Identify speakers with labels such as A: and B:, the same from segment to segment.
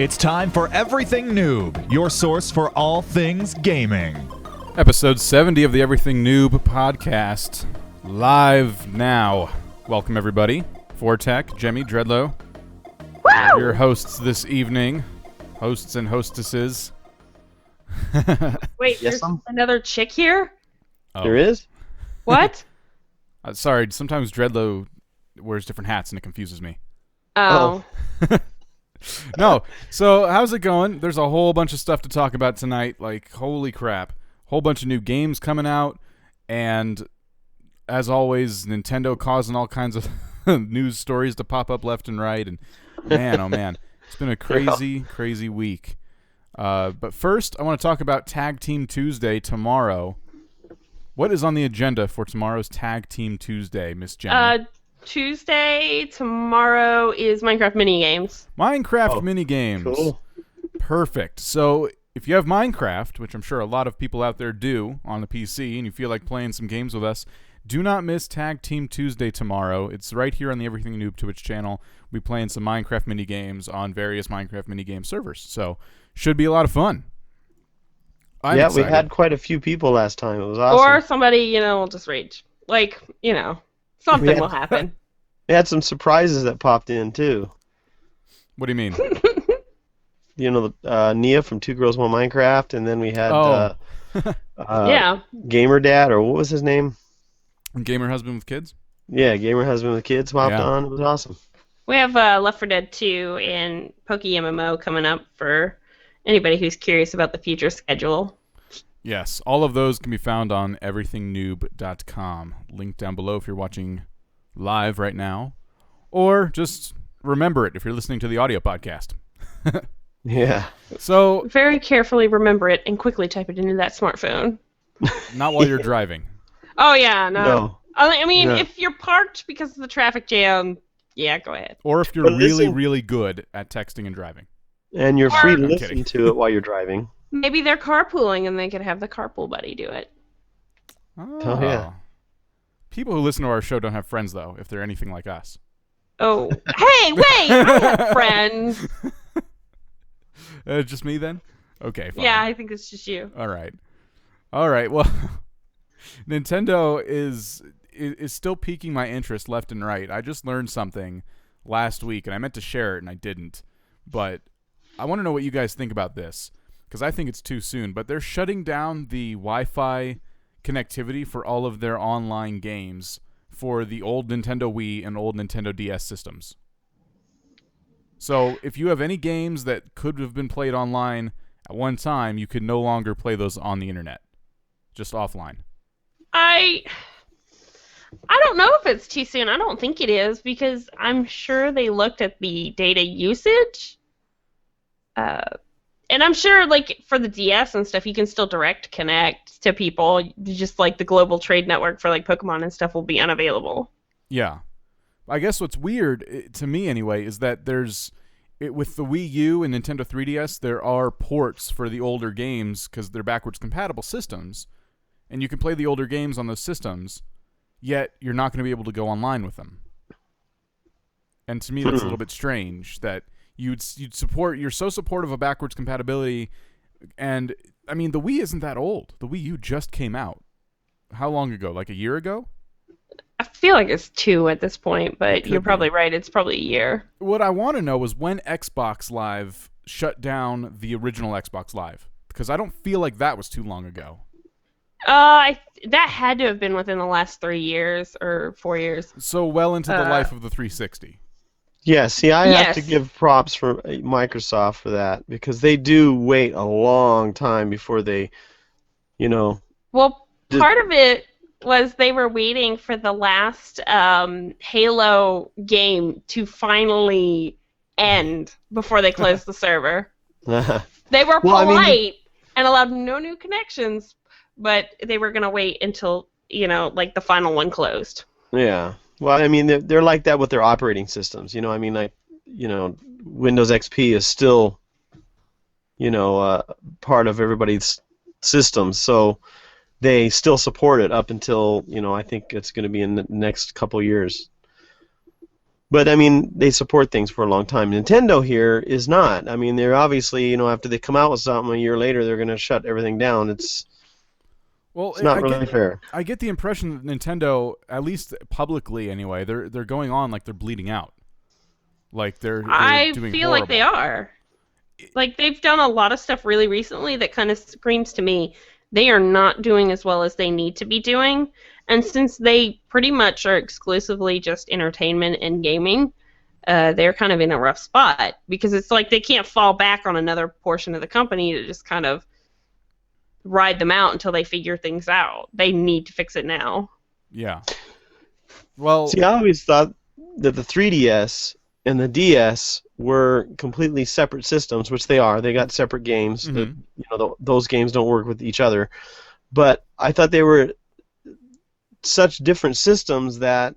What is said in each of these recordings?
A: It's time for Everything Noob, your source for all things gaming.
B: Episode 70 of the Everything Noob podcast, live now. Welcome, everybody. Vortec, Jemmy, Dreadlow.
C: Woo!
B: Your hosts this evening. Hosts and hostesses.
C: Wait,
D: Yes,
C: there's another chick here?
B: Oh.
D: There is?
C: What?
B: Sorry, sometimes Dreadlow wears different hats and it confuses me.
C: Oh.
B: No, so how's it going? There's a whole bunch of stuff to talk about tonight. Like, holy crap. Whole bunch of new games coming out. And as always, Nintendo causing all kinds of news stories to pop up left and right. And man, oh man, it's been a crazy week. But first, I want to talk about Tag Team Tuesday tomorrow. What is on the agenda for tomorrow's Tag Team Tuesday, Miss Jenny?
C: Tuesday, tomorrow is Minecraft minigames.
B: Minecraft minigames.
D: Cool.
B: Perfect. So if you have Minecraft, which I'm sure a lot of people out there do on the PC, and you feel like playing some games with us, do not miss Tag Team Tuesday tomorrow. It's right here on the Everything Noob Twitch channel. We'll be playing some Minecraft minigames on various Minecraft minigame servers. So should be a lot of fun. I'm
D: yeah,
B: excited.
D: we had quite a few people last time. It was awesome.
C: Or somebody, will just rage. Like, something will happen.
D: We had some surprises that popped in, too.
B: What do you mean?
D: Nia from Two Girls One Minecraft, and then we had
C: Yeah.
D: Gamer Dad, or what was his name?
B: Gamer husband with kids?
D: Yeah, Gamer Husband with Kids popped
B: Yeah.
D: on. It was awesome.
C: We have Left 4 Dead 2 and Poke MMO coming up for anybody who's curious about the future schedule.
B: Yes, all of those can be found on everythingnoob.com. Link down below if you're watching live right now. Or just remember it if you're listening to the audio podcast.
D: Yeah.
B: So,
C: Very carefully remember it and quickly type it into that smartphone.
B: not while you're driving.
C: Oh, yeah, no.
D: No.
C: I mean,
D: No.
C: if you're parked because of the traffic jam, yeah, go ahead.
B: Or if you're
D: But
B: really,
D: listen-
B: really good at texting and driving.
D: And you're free to
C: I'm
D: listen
B: kidding.
D: to it while you're driving.
C: Maybe they're carpooling and they could have the carpool buddy do it.
B: Oh,
D: yeah.
B: People who listen to our show don't have friends, though, if they're anything like us.
C: Oh, hey, wait! I have friends.
B: Just me, then? Okay, fine.
C: Yeah, I think it's just you.
B: All right. Well, Nintendo is still piquing my interest left and right. I just learned something last week, and I meant to share it, and I didn't. But I want to know what you guys think about this, because I think it's too soon. But they're shutting down the Wi-Fi connectivity for all of their online games for the old Nintendo Wii and old Nintendo DS systems. So if you have any games that could have been played online at one time, you could no longer play those on the internet, just offline.
C: I don't know if it's too soon. I don't think it is because I'm sure they looked at the data usage. And I'm sure, like, for the DS and stuff, you can still direct connect to people. Just like the global trade network for, like, Pokemon and stuff will be unavailable.
B: Yeah. I guess what's weird, to me anyway, is that with the Wii U and Nintendo 3DS, there are ports for the older games because they're backwards compatible systems, and you can play the older games on those systems, yet you're not going to be able to go online with them. And to me, that's a little bit strange that you'd support. You're so supportive of backwards compatibility, and I mean the Wii isn't that old. The Wii U just came out. How long ago? Like a year ago?
C: I feel like it's 2 at this point, but
B: could
C: you're
B: be.
C: probably right. It's probably a year.
B: What I want to know is when Xbox Live shut down the original Xbox Live, because I don't feel like that was too long ago.
C: That had to have been within the last 3 years or 4 years.
B: So well into the life of the 360.
D: Yeah, see, I have to
C: Yes.
D: give props for Microsoft for that, because they do wait a long time before they,
C: Well, part of it was they were waiting for the last Halo game to finally end before they closed the server. They were
D: Well, I
C: polite
D: mean-
C: and allowed no new connections, but they were going to wait until, like the final one closed.
D: Yeah. Well, I mean, they're like that with their operating systems. Windows XP is still, part of everybody's system. So they still support it up until, I think it's going to be in the next couple years. But I mean, they support things for a long time. Nintendo here is not. I mean, they're obviously, after they come out with something a year later, they're going to shut everything down. It's not really fair.
B: I get the impression that Nintendo, at least publicly anyway, they're going on like they're bleeding out. Like they're
C: I
B: doing
C: feel
B: horrible.
C: like they are. Like they've done a lot of stuff really recently that kind of screams to me they are not doing as well as they need to be doing. And since they pretty much are exclusively just entertainment and gaming, they're kind of in a rough spot because it's like they can't fall back on another portion of the company to just kind of ride them out until they figure things out. They need to fix it now.
B: Yeah. Well,
D: see, I always thought that the 3DS and the DS were completely separate systems, which they are. They got separate games.
B: Mm-hmm.
D: Those games don't work with each other. But I thought they were such different systems that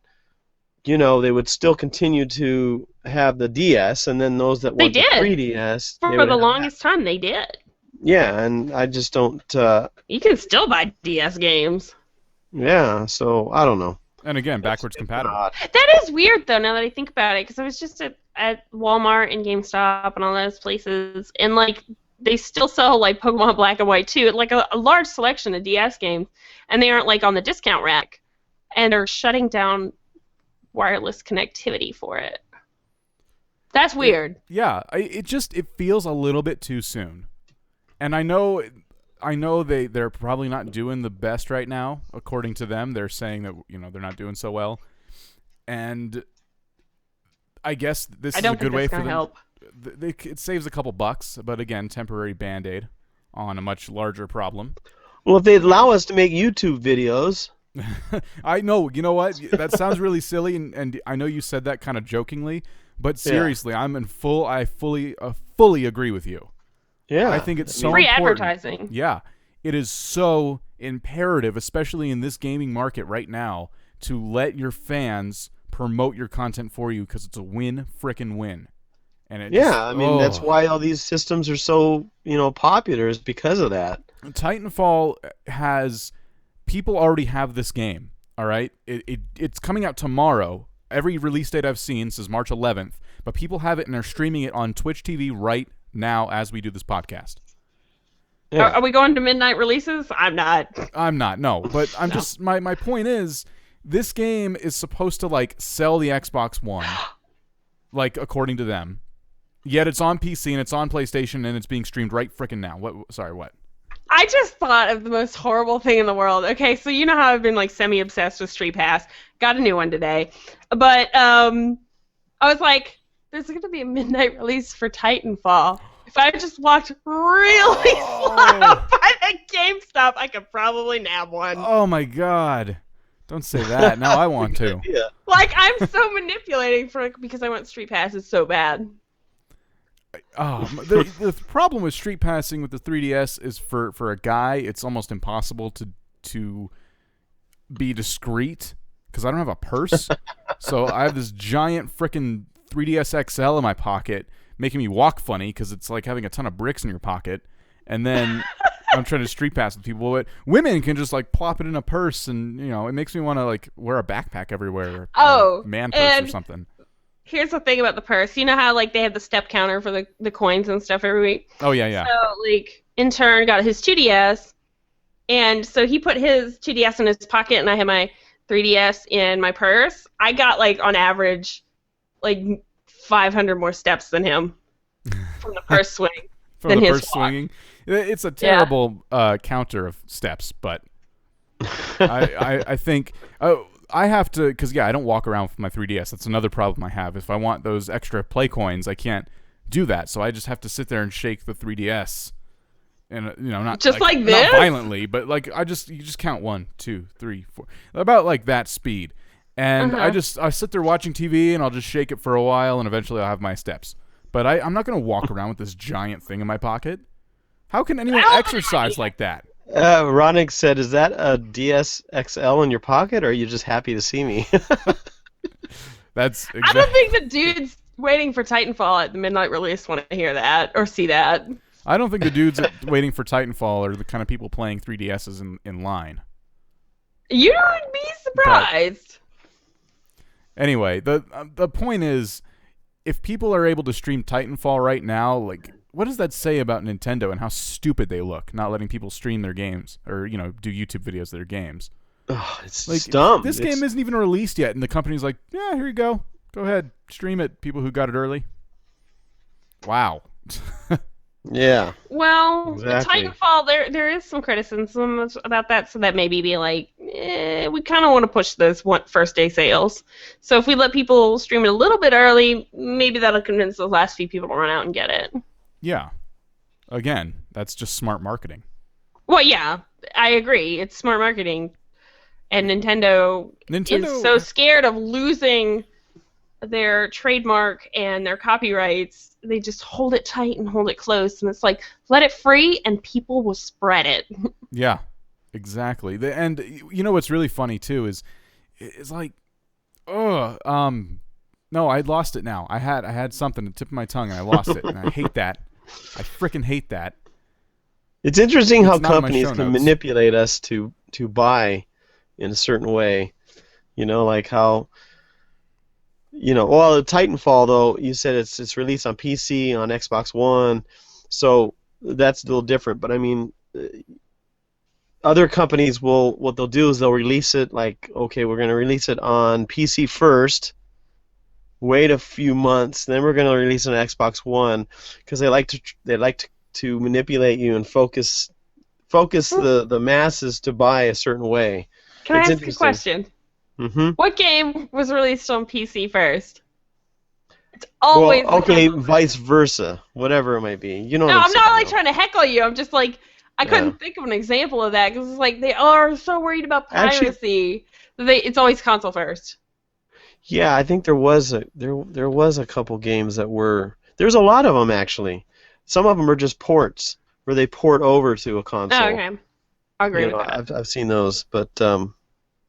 D: they would still continue to have the DS, and then those that want the 3DS
C: for the longest time they did.
D: Yeah, and I just don't.
C: You can still buy DS games.
D: Yeah, so I don't know.
B: And again, backwards compatible.
C: That is weird, though, now that I think about it, because I was just at Walmart and GameStop and all those places, and, like, they still sell, like, Pokemon Black and White 2, like a large selection of DS games, and they aren't, like, on the discount rack, and are shutting down wireless connectivity for it. That's weird.
B: It feels a little bit too soon. And I know they're probably not doing the best right now. According to them, they're saying that they're not doing so well, and I guess this is a good way for them.
C: Help.
B: It saves a couple bucks, but again, temporary Band-Aid on a much larger problem.
D: Well, if they'd allow us to make YouTube videos.
B: I know. You know what? That sounds really silly, and I know you said that kind of jokingly, but seriously, I fully agree with you.
D: Yeah,
B: I think it's so
C: free
B: important.
C: Advertising.
B: Yeah, it is so imperative, especially in this gaming market right now, to let your fans promote your content for you because it's a frickin' win. And
D: that's why all these systems are so popular, is because of that.
B: Titanfall has people already have this game. All right, it's coming out tomorrow. Every release date I've seen says March 11th, but people have it and they're streaming it on Twitch TV right now as we do this podcast.
C: Yeah. Are we going to midnight releases? I'm not.
B: No, but I'm just my point is this game is supposed to like sell the Xbox One, like according to them. Yet it's on PC and it's on PlayStation and it's being streamed right frickin' now. What?
C: I just thought of the most horrible thing in the world. Okay, so you know how I've been like semi-obsessed with Street Pass. Got a new one today. But I was like, there's going to be a midnight release for Titanfall. If I just walked really slow by the GameStop, I could probably nab one.
B: Oh my god. Don't say that. Now I want to.
D: Yeah.
C: Like, I'm so manipulating because I want Street Passes so bad.
B: The problem with Street Passing with the 3DS is for a guy, it's almost impossible to be discreet because I don't have a purse. So I have this giant frickin' 3DS XL in my pocket, making me walk funny because it's like having a ton of bricks in your pocket. And then I'm trying to street pass with people. But women can just like plop it in a purse, and it makes me want to like wear a backpack everywhere. Man purse or something.
C: Here's the thing about the purse. You know how like they have the step counter for the coins and stuff every week?
B: Oh yeah.
C: So like intern got his 2DS, and so he put his 2DS in his pocket, and I had my 3DS in my purse. I got like on average like 500 more steps than him from the purse swing.
B: From the purse swinging. It's a terrible counter of steps, but I think I have to, because I don't walk around with my 3DS. That's another problem I have. If I want those extra play coins, I can't do that. So I just have to sit there and shake the 3DS, and not
C: just like this,
B: not violently, but like you just count 1, 2, 3, 4, about like that speed. And I sit there watching TV, and I'll just shake it for a while, and eventually I'll have my steps. But I'm not going to walk around with this giant thing in my pocket. How can anyone exercise like that?
D: Ronik said, is that a DS XL in your pocket, or are you just happy to see me?
B: That's exactly.
C: I don't think the dudes waiting for Titanfall at the midnight release want to hear that or see that.
B: I don't think the dudes waiting for Titanfall are the kind of people playing 3DSs in line.
C: You would be surprised.
B: Anyway, the point is, if people are able to stream Titanfall right now, like, what does that say about Nintendo and how stupid they look, not letting people stream their games or, do YouTube videos of their games?
D: Oh, it's
B: Like,
D: dumb.
B: This game isn't even released yet, and the company's like, yeah, here you go. Go ahead, stream it, people who got it early. Wow.
D: Yeah.
C: Well,
D: Exactly.
C: Titanfall, there is some criticism about that, so that maybe be like, we kind of want to push those first day sales. So if we let people stream it a little bit early, maybe that'll convince those last few people to run out and get it.
B: Yeah. Again, that's just smart marketing.
C: Well, yeah, I agree. It's smart marketing. And Nintendo is so scared of losing their trademark and their copyrights, they just hold it tight and hold it close. And it's like, let it free and people will spread it.
B: Yeah, exactly. And what's really funny, too, is like, no, I lost it now. I had something at the tip of my tongue, and I lost it. And I hate that. I freaking hate that.
D: It's interesting how
B: It's not in my
D: companies
B: show
D: can
B: notes.
D: manipulate us to buy in a certain way. Like how, well, Titanfall, though, you said it's released on PC, on Xbox One, so that's a little different. But I mean, other companies what they'll do is they'll release it like, okay, we're going to release it on PC first, wait a few months, then we're going to release it on Xbox One, because they like to manipulate you and focus the masses to buy a certain way.
C: Can I ask a question?
D: Mm-hmm.
C: What game was released on PC first? It's always
D: okay, vice versa, whatever it might be.
C: No, I'm not like trying to heckle you. I'm just like, I couldn't think of an example of that because it's like they are so worried about piracy. It's always console first.
D: Yeah, I think there was a couple games that were. There's a lot of them actually. Some of them are just ports where they port over to a console.
C: Oh, okay. I agree with that.
D: I've seen those, but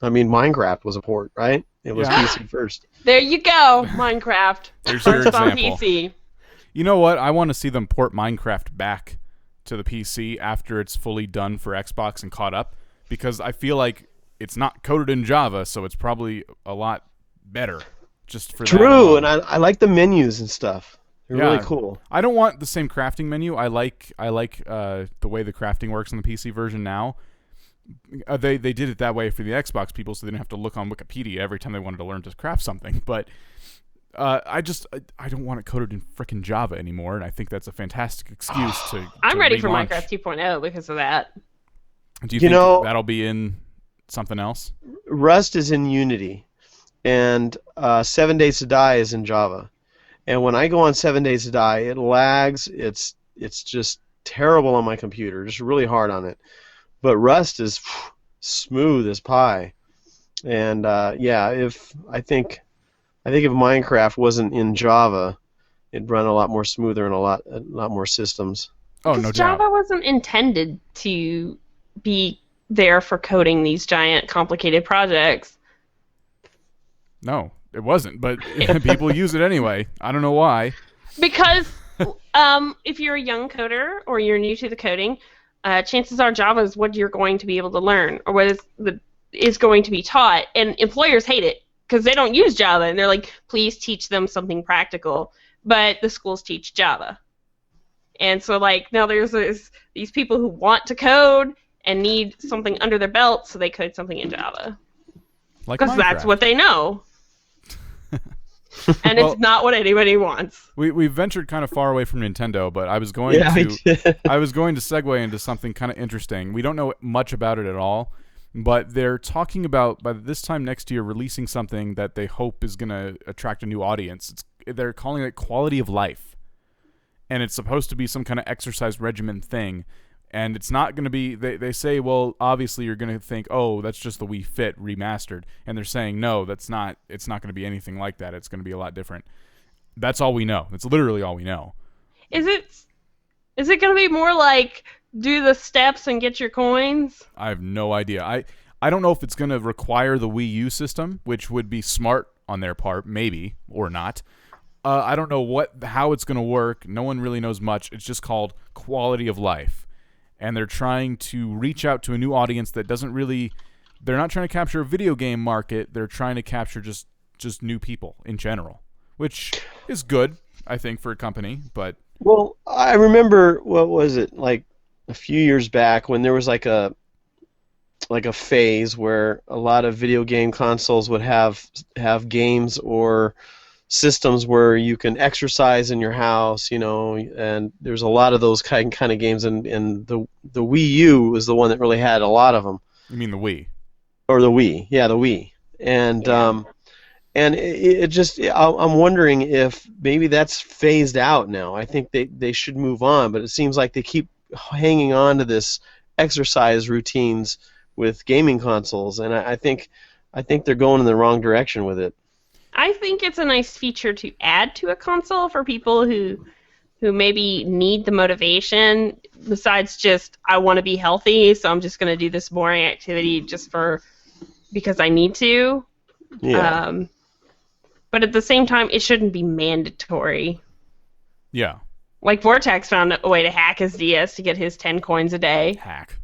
D: I mean, Minecraft was a port, right? It was PC first.
C: There you go, Minecraft.
B: There's your example.
C: On PC.
B: You know what? I want to see them port Minecraft back to the PC after it's fully done for Xbox and caught up, because I feel like it's not coded in Java, so it's probably a lot better. Just for
D: True, and I like the menus and stuff. They're really cool.
B: I don't want the same crafting menu. I like the way the crafting works on the PC version now. They did it that way for the Xbox people, so they didn't have to look on Wikipedia every time they wanted to learn to craft something. But I don't want it coded in frickin' Java anymore, and I think that's a fantastic excuse to.
C: I'm ready for
B: relaunch.
C: Minecraft 2.0 because of that.
B: Do you think that'll be in something else?
D: Rust is in Unity, and 7 Days to Die is in Java. And when I go on 7 Days to Die, it lags. It's just terrible on my computer, just really hard on it. But Rust is smooth as pie. And I think if Minecraft wasn't in Java, it'd run a lot more smoother in a lot more systems.
B: Oh, no doubt.
C: Java wasn't intended to be there for coding these giant, complicated projects.
B: No, it wasn't, but people use it anyway. I don't know why.
C: Because if you're a young coder or you're new to the coding, chances are Java is what you're going to be able to learn or what is going to be taught. And employers hate it because they don't use Java. And they're like, please teach them something practical. But the schools teach Java. And so, now there's these people who want to code and need something under their belt, so they code something in Java. Because that's what they know. And it's not what anybody wants.
B: We ventured kind of far away from Nintendo, but I was going to segue into something kind of interesting. We don't know much about it at all, but they're talking about, by this time next year, releasing something that they hope is going to attract a new audience. They're calling it quality of life. And it's supposed to be some kind of exercise regimen thing. And it's not going to be, they say, well, obviously you're going to think, oh, that's just the Wii Fit remastered. And they're saying, no, it's not going to be anything like that. It's going to be a lot different. That's all we know. That's literally all we know.
C: Is it going to be more like do the steps and get your coins?
B: I have no idea. I don't know if it's going to require the Wii U system, which would be smart on their part, maybe, or not. I don't know how it's going to work. No one really knows much. It's just called quality of life. And they're trying to reach out to a new audience that doesn't really... They're not trying to capture a video game market. They're trying to capture just just new people in general, which is good, I think, for a company. But
D: well, I remember, what was it, like a few years back when there was like a phase where a lot of video game consoles would have games or systems where you can exercise in your house, and there's a lot of those kind of games, and the Wii U was the one that really had a lot of them.
B: you mean the Wii?
D: Or the Wii, yeah, the Wii, and it just, I'm wondering if maybe that's phased out now. I think they should move on, but it seems like they keep hanging on to this exercise routines with gaming consoles, and I think they're going in the wrong direction with it.
C: I think it's a nice feature to add to a console for people who maybe need the motivation besides just, I want to be healthy, so I'm just going to do this boring activity just because I need to.
D: Yeah.
C: But at the same time, it shouldn't be mandatory.
B: Yeah.
C: Like Vortex found a way to hack his DS to get his 10 coins a day.
B: Hack.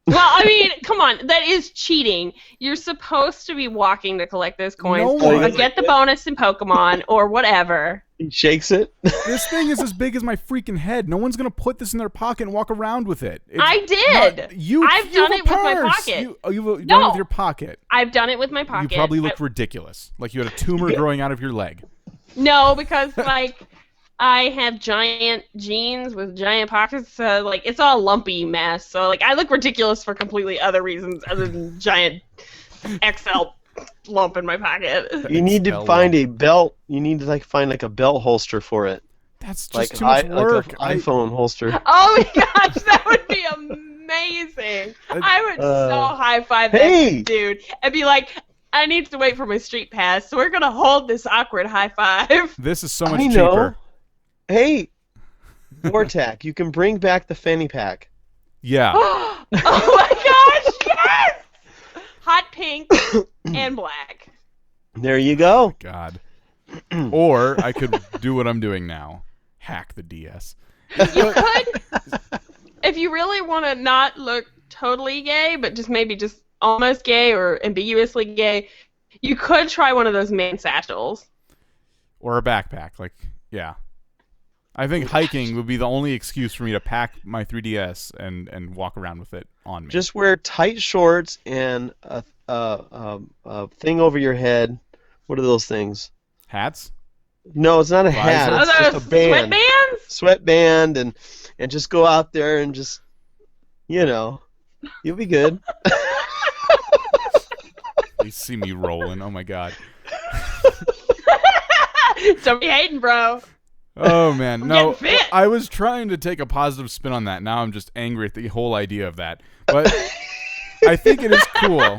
C: Well, I mean, come on, that is cheating. You're supposed to be walking to collect those coins,
B: No,
C: or get the bonus in Pokemon, or whatever.
D: He shakes it.
B: This thing is as big as my freaking head. No one's gonna put this in their pocket and walk around with it.
C: I did.
B: I've
C: done it with my pocket.
B: You've done it with your pocket.
C: I've done it with my pocket.
B: You probably looked ridiculous, like you had a tumor growing out of your leg.
C: No, because I have giant jeans with giant pockets, so it's all a lumpy mess. So I look ridiculous for completely other reasons other than giant XL lump in my pocket.
D: You need to find a belt. You need to find a belt holster for it.
B: That's just too much work.
D: Like an iPhone holster.
C: Oh my gosh, that would be amazing. I would so high five that dude and be like, I need to wait for my street pass, so we're gonna hold this awkward high five.
B: This is so much cheaper.
D: Hey, Vortac, you can bring back the fanny pack.
B: Yeah.
C: Oh my gosh, yes! Hot pink and black.
D: There you go.
B: God. Or I could do what I'm doing now. Hack the DS.
C: You could, if you really want to not look totally gay, but maybe just almost gay or ambiguously gay, you could try one of those man satchels.
B: Or a backpack. Yeah. I think hiking would be the only excuse for me to pack my 3DS and walk around with it on me.
D: Just wear tight shorts and a thing over your head. What are those things?
B: Hats?
D: No, it's not a hat. It's just a band.
C: Sweatbands?
D: Sweatband, and just go out there and just, you'll be good.
B: You see me rolling. Oh my God.
C: Don't be hating, bro.
B: Oh man, no!
C: Fit.
B: I was trying to take a positive spin on that. Now I'm just angry at the whole idea of that. But I think it is cool.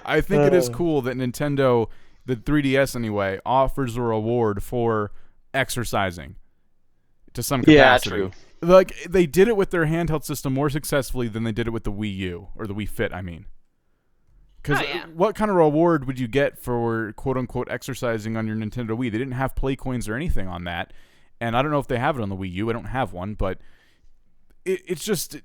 B: I think it is cool that Nintendo, the 3DS anyway, offers a reward for exercising to some capacity.
D: Yeah,
B: true. They did it with their handheld system more successfully than they did it with the Wii U or the Wii Fit. I mean. Because what kind of reward would you get for quote-unquote exercising on your Nintendo Wii? They didn't have play coins or anything on that. And I don't know if they have it on the Wii U. I don't have one. But it's just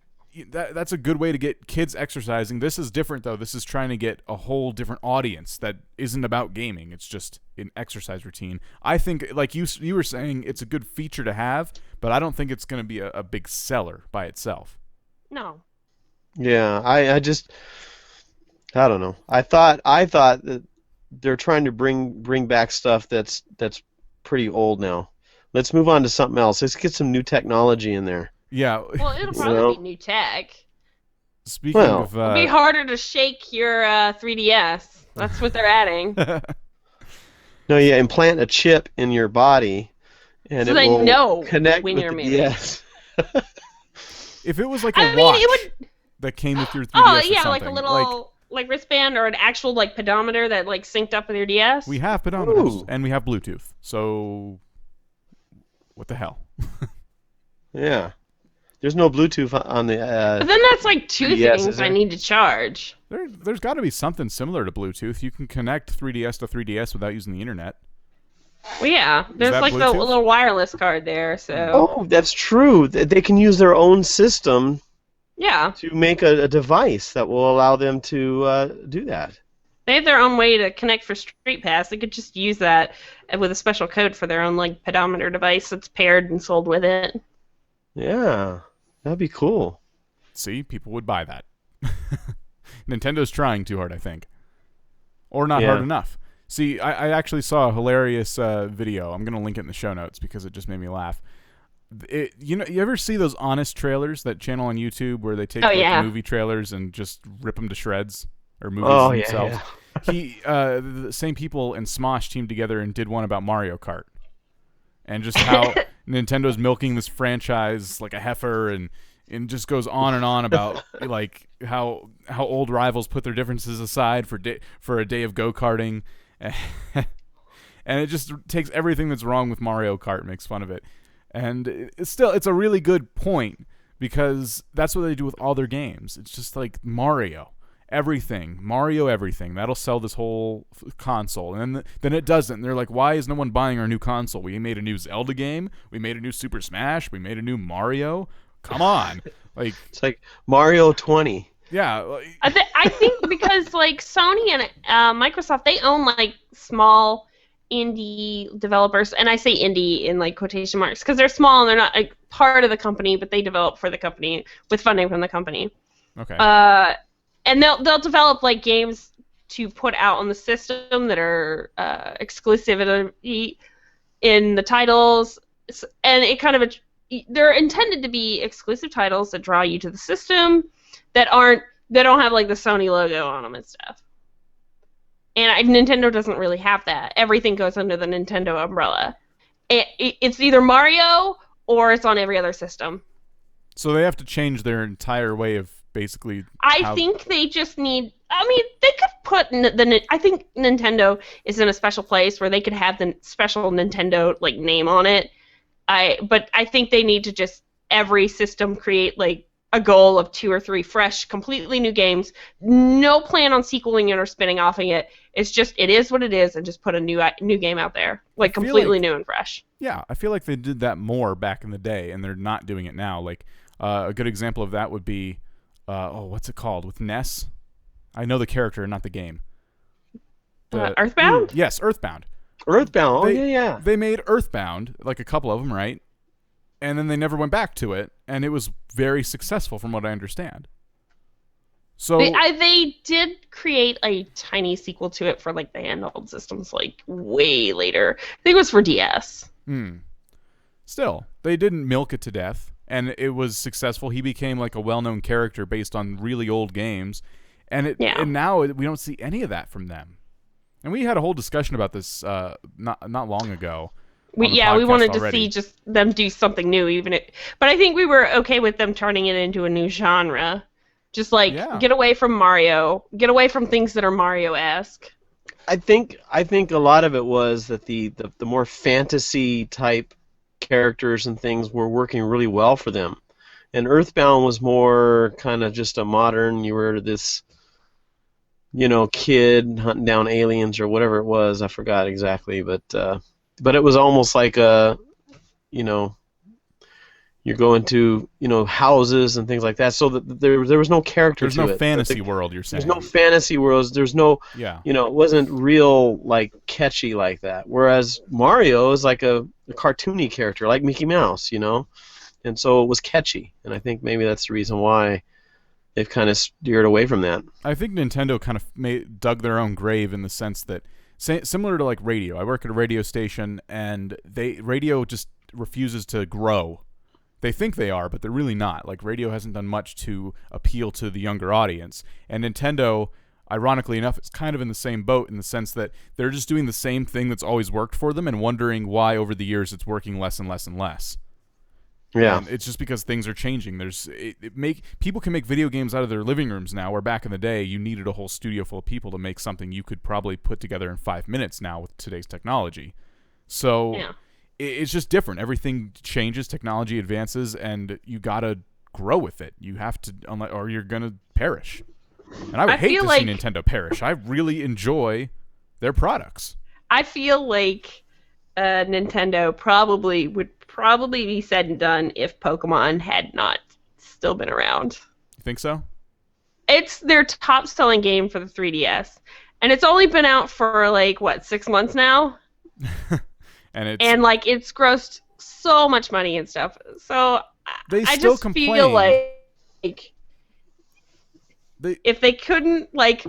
B: that's a good way to get kids exercising. This is different, though. This is trying to get a whole different audience that isn't about gaming. It's just an exercise routine. I think, like you were saying, it's a good feature to have. But I don't think it's going to be a big seller by itself.
C: No.
D: Yeah, I don't know. I thought that they're trying to bring back stuff that's pretty old now. Let's move on to something else. Let's get some new technology in there.
B: Yeah.
C: Well, it'll probably be new tech.
B: Speaking of,
C: it'll be harder to shake your 3DS. That's what they're adding.
D: No, yeah, implant a chip in your body, and
C: so
D: it
C: they
D: will
C: know
D: connect
C: when
D: with
C: you're
D: the
C: moving.
D: DS.
B: If it was like a watch that came with your 3DS
C: oh yeah,
B: or something,
C: like a little wristband or an actual pedometer that synced up with your DS.
B: We have pedometers and we have Bluetooth. So what the hell?
D: Yeah. There's no Bluetooth on the
C: but then that's two
D: 3DS,
C: things I need to charge.
B: There's got to be something similar to Bluetooth. You can connect 3DS to 3DS without using the internet.
C: Well, yeah. There's the little wireless card there, so.
D: Oh, that's true. They can use their own system.
C: Yeah.
D: To make a device that will allow them to do that.
C: They have their own way to connect for Street Pass. They could just use that with a special code for their own like pedometer device that's paired and sold with it.
D: Yeah, that'd be cool.
B: See, people would buy that. Nintendo's trying too hard, I think. Or not hard enough. See, I actually saw a hilarious video. I'm going to link it in the show notes because it just made me laugh. You ever see those honest trailers that channel on YouTube where they take movie trailers and just rip them to shreds? Or movies themselves? Yeah. The same people in Smosh teamed together and did one about Mario Kart. And just how Nintendo's milking this franchise like a heifer and just goes on and on about like how old rivals put their differences aside for a day of go-karting. And it just takes everything that's wrong with Mario Kart and makes fun of it. And it's a really good point because that's what they do with all their games. It's just like Mario everything. That'll sell this whole console. And then it doesn't. They're like, why is no one buying our new console? We made a new Zelda game. We made a new Super Smash. We made a new Mario. Come on. Like
D: it's like Mario 20.
B: Yeah.
C: I think because like Sony and Microsoft, they own like small indie developers, and I say indie in like quotation marks because they're small and they're not like part of the company, but they develop for the company with funding from the company.
B: Okay.
C: And they'll develop like games to put out on the system that are exclusivity in the titles, and it kind of they're intended to be exclusive titles that draw you to the system that don't have like the Sony logo on them and stuff. And Nintendo doesn't really have that. Everything goes under the Nintendo umbrella. It's either Mario or it's on every other system.
B: So they have to change their entire way of basically.
C: I think they just need. I mean, they could put I think Nintendo is in a special place where they could have the special Nintendo like name on it. But I think they need to just every system create like a goal of 2 or 3 fresh, completely new games. No plan on sequeling it or spinning offing it. It's just it is what it is, and just put a new game out there, like completely new and fresh.
B: Yeah, I feel like they did that more back in the day, and they're not doing it now. Like a good example of that would be, what's it called with Ness? I know the character, not the game.
C: Earthbound?
B: Yes, Earthbound.
D: Earthbound. Yeah.
B: They made Earthbound, like a couple of them, right? And then they never went back to it, and it was very successful from what I understand. So
C: they did create a tiny sequel to it for like the handheld systems, like way later. I think it was for DS.
B: Still, they didn't milk it to death, and it was successful. He became like a well-known character based on really old games, and now we don't see any of that from them. And we had a whole discussion about this not long ago. We
C: wanted to
B: already.
C: see just them do something new, but I think we were okay with them turning it into a new genre. Just like get away from Mario, get away from things that are Mario-esque.
D: I think a lot of it was that the more fantasy type characters and things were working really well for them, and Earthbound was more kind of just a modern. You were this, kid hunting down aliens or whatever it was. I forgot exactly, but it was almost like you're going to houses and things like that. So that there was no character.
B: There's
D: to
B: no
D: it.
B: fantasy world. You're saying
D: there's no fantasy worlds. There's no it wasn't real like catchy like that. Whereas Mario is like a cartoony character like Mickey Mouse, and so it was catchy. And I think maybe that's the reason why they've kind of steered away from that.
B: I think Nintendo kind of dug their own grave in the sense that. Similar to like radio. I work at a radio station, and radio just refuses to grow. They think they are, but they're really not. Like radio hasn't done much to appeal to the younger audience. And Nintendo, ironically enough, is kind of in the same boat in the sense that they're just doing the same thing that's always worked for them and wondering why over the years it's working less and less and less.
D: Yeah,
B: and it's just because things are changing. People can make video games out of their living rooms now, where back in the day you needed a whole studio full of people to make something you could probably put together in 5 minutes now with today's technology. So it's just different. Everything changes, technology advances, and you gotta grow with it. You have to, or you're gonna perish. And I would hate to see Nintendo perish. I really enjoy their products.
C: I feel like Nintendo would probably be said and done if Pokemon had not still been around.
B: You think so?
C: It's their top-selling game for the 3DS, And it's only been out for like what, 6 months now, and like it's grossed so much money and stuff. So I just feel like if they couldn't like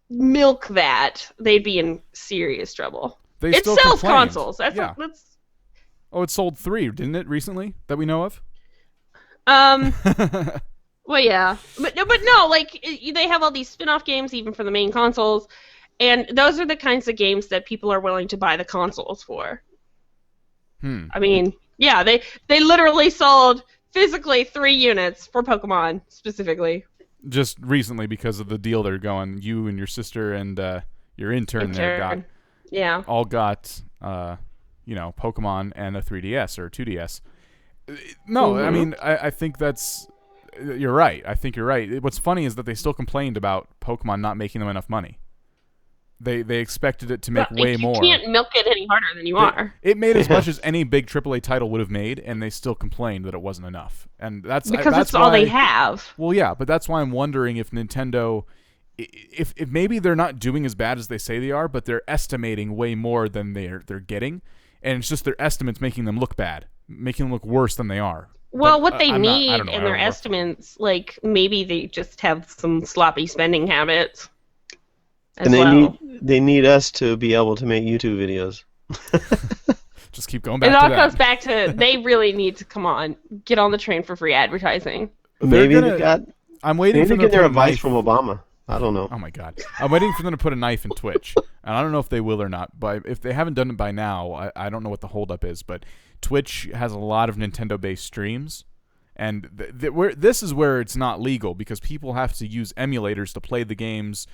C: milk that, they'd be in serious trouble. It sells consoles. That's
B: Oh, it sold 3, didn't it, recently, that we know of?
C: Well, yeah, but no, like they have all these spin-off games even for the main consoles, and those are the kinds of games that people are willing to buy the consoles for. I mean, yeah, they literally sold physically 3 units for Pokemon specifically.
B: Just recently because of the deal they're going. You and your sister and your intern there all got Pokemon and a 3DS or a 2DS. No, I mean, I think that's... You're right. I think you're right. What's funny is that they still complained about Pokemon not making them enough money. They expected it to make way more.
C: You can't milk it any harder than you are.
B: It made as much as any big AAA title would have made, and they still complained that it wasn't enough. And that's
C: that's all they have.
B: Well, yeah, but that's why I'm wondering if Nintendo, if maybe they're not doing as bad as they say they are, but they're estimating way more than they're getting, and it's just their estimates making them look bad, making them look worse than they are.
C: Well, what they need in their estimates, like maybe they just have some sloppy spending habits.
D: And they need us to be able to make YouTube videos.
B: Just keep going back to that.
C: It all goes back to they really need to get on the train for free advertising.
D: Maybe
B: I'm waiting for them
D: to get their advice from Obama. I don't know.
B: Oh my God, I'm waiting for them to put a knife in Twitch, and I don't know if they will or not. But if they haven't done it by now, I don't know what the holdup is. But Twitch has a lot of Nintendo-based streams, and this is where it's not legal because people have to use emulators to play the games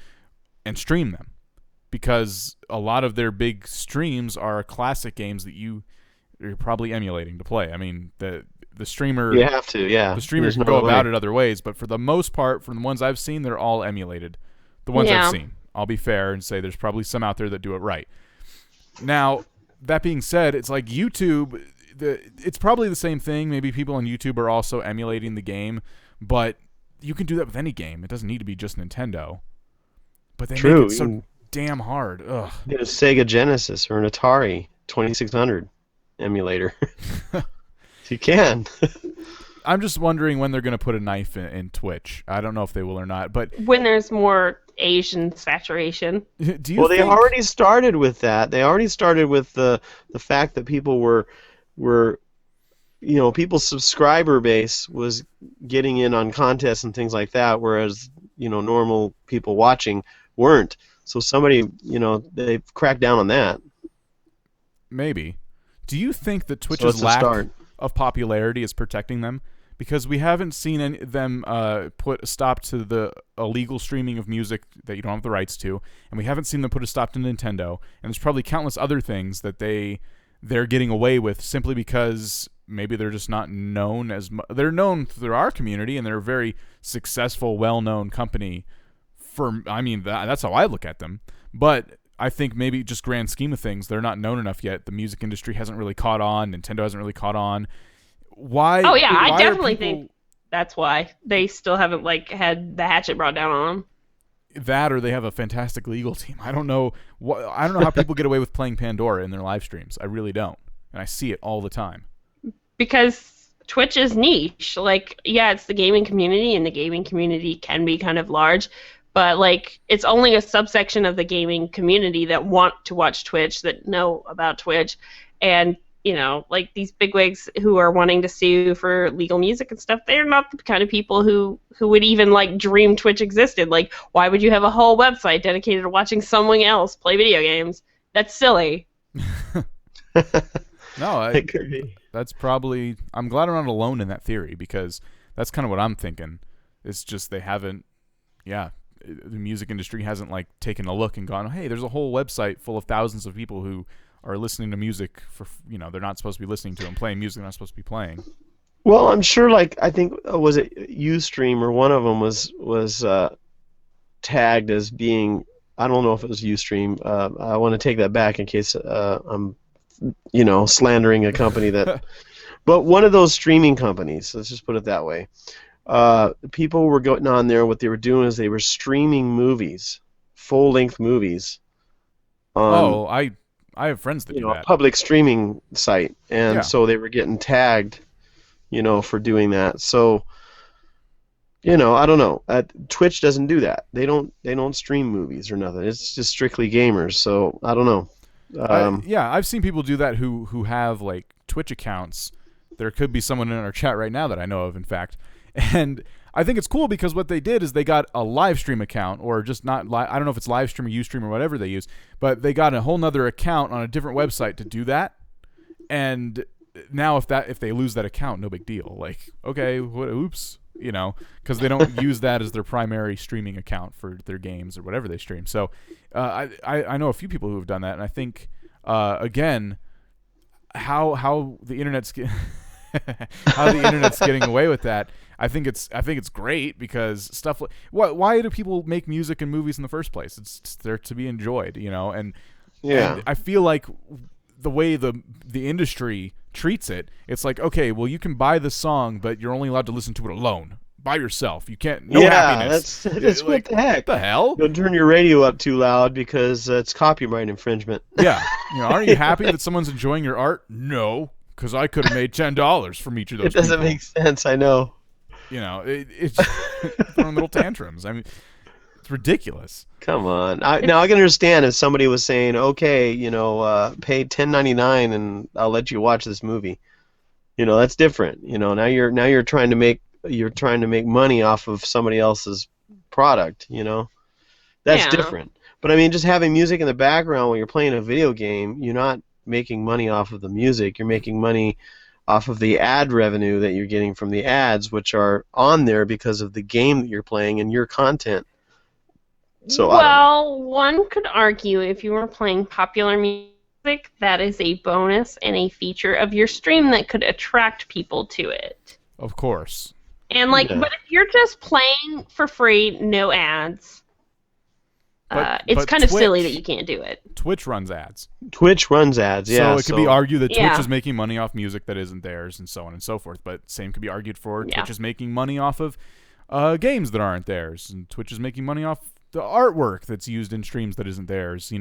B: and stream them, because a lot of their big streams are classic games that you're probably emulating to play. I mean, the streamer...
D: You have to, yeah.
B: The streamers can go about it other ways, but for the most part, from the ones I've seen, they're all emulated. The ones I've seen. I'll be fair and say there's probably some out there that do it right. Now, that being said, it's like YouTube... It's probably the same thing. Maybe people on YouTube are also emulating the game, but you can do that with any game. It doesn't need to be just Nintendo. But they make it so damn hard. Ugh.
D: Get a Sega Genesis or an Atari 2600 emulator. You can.
B: I'm just wondering when they're going to put a knife in Twitch. I don't know if they will or not, but
C: when there's more Asian saturation.
B: Do you
D: they already started with that. They already started with the fact that people were people's subscriber base was getting in on contests and things like that, whereas normal people watching weren't. So somebody, they've cracked down on that.
B: Maybe. Do you think that Twitch's lack of popularity is protecting them? Because we haven't seen them put a stop to the illegal streaming of music that you don't have the rights to, and we haven't seen them put a stop to Nintendo, and there's probably countless other things that they're getting away with simply because maybe they're just not known as much. They're known through our community, and they're a very successful, well-known company. That's how I look at them. But I think maybe just grand scheme of things, they're not known enough yet. The music industry hasn't really caught on. Nintendo hasn't really caught on. Why?
C: Oh yeah, I definitely think that's why they still haven't had the hatchet brought down on them.
B: That, or they have a fantastic legal team. I don't know. I don't know how people get away with playing Pandora in their live streams. I really don't, and I see it all the time.
C: Because Twitch is niche. It's the gaming community, and the gaming community can be kind of large. But, it's only a subsection of the gaming community that want to watch Twitch, that know about Twitch. And, these bigwigs who are wanting to sue for legal music and stuff, they're not the kind of people who would even, dream Twitch existed. Why would you have a whole website dedicated to watching someone else play video games? That's silly.
B: No, that's probably... I'm glad I'm not alone in that theory, because that's kind of what I'm thinking. It's just they haven't... Yeah. The music industry hasn't taken a look and gone, hey, there's a whole website full of thousands of people who are listening to music for they're not supposed to be listening to, and playing music they're not supposed to be playing.
D: Well, I'm sure I think was it Ustream, or one of them was tagged as being, I don't know if it was Ustream. I want to take that back in case I'm slandering a company that but one of those streaming companies, let's just put it that way. People were going on there. What they were doing is they were streaming movies full-length movies on
B: I have friends that do
D: a
B: that.
D: public streaming site, and
B: Yeah.
D: so they were getting tagged, for doing that. So, I don't know. Twitch doesn't do that. They don't stream movies or nothing. It's just strictly gamers. So I don't know.
B: I've seen people do that who have like Twitch accounts. There could be someone in our chat right now that I know of, in fact, and I think it's cool because what they did is they got a live stream account, or just not live. I don't know if it's live stream or Ustream or whatever they use, but they got a whole nother account on a different website to do that. And now if they lose that account, no big deal. Like, okay, oops, because they don't use that as their primary streaming account for their games or whatever they stream. So I know a few people who have done that, and I think again, how the internet's getting away with that. I think it's great because stuff like why do people make music and movies in the first place? It's there to be enjoyed, and I feel like the way the industry treats it, it's like, okay, well, you can buy the song, but you're only allowed to listen to it alone by yourself. You can't. No happiness.
D: That's
B: like,
D: what the heck.
B: What the hell?
D: Don't turn your radio up too loud because it's copyright infringement.
B: Yeah, aren't you happy that someone's enjoying your art? No, because I could have made $10 from each of those.
D: It doesn't make sense. I know.
B: It's throwing little tantrums. I mean, it's ridiculous.
D: Come on. Now I can understand if somebody was saying, okay, pay $10.99 and I'll let you watch this movie. That's different. Now you're trying to make money off of somebody else's product. That's different. But I mean, just having music in the background when you're playing a video game, you're not making money off of the music. You're making money off of the ad revenue that you're getting from the ads, which are on there because of the game that you're playing and your content. So
C: one could argue if you were playing popular music, that is a bonus and a feature of your stream that could attract people to it.
B: Of course.
C: And but if you're just playing for free, no ads, it's kind of silly that you can't do it.
B: Twitch runs ads.
D: Yeah.
B: So it could be argued that Twitch is making money off music that isn't theirs, and so on and so forth. But same could be argued for Twitch is making money off of games that aren't theirs, and Twitch is making money off the artwork that's used in streams that isn't theirs.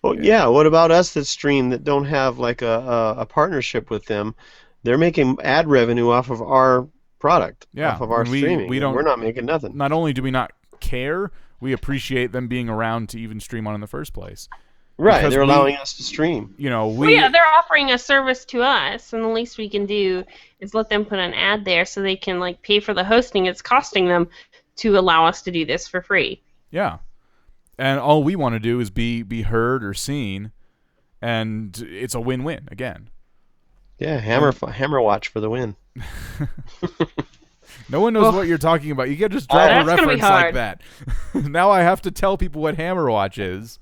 D: What about us that stream that don't have like a partnership with them? They're making ad revenue off of our product, off of our streaming. We're not making nothing.
B: Not only do we not care, we appreciate them being around to even stream on in the first place.
D: Right, because they're allowing us to stream.
C: They're offering a service to us, and the least we can do is let them put an ad there so they can pay for the hosting it's costing them to allow us to do this for free.
B: Yeah. And all we want to do is be heard or seen, and it's a win-win again.
D: Yeah, hammer watch for the win.
B: No one knows what you're talking about. You can't just drop a reference like that. Now I have to tell people what Hammerwatch is.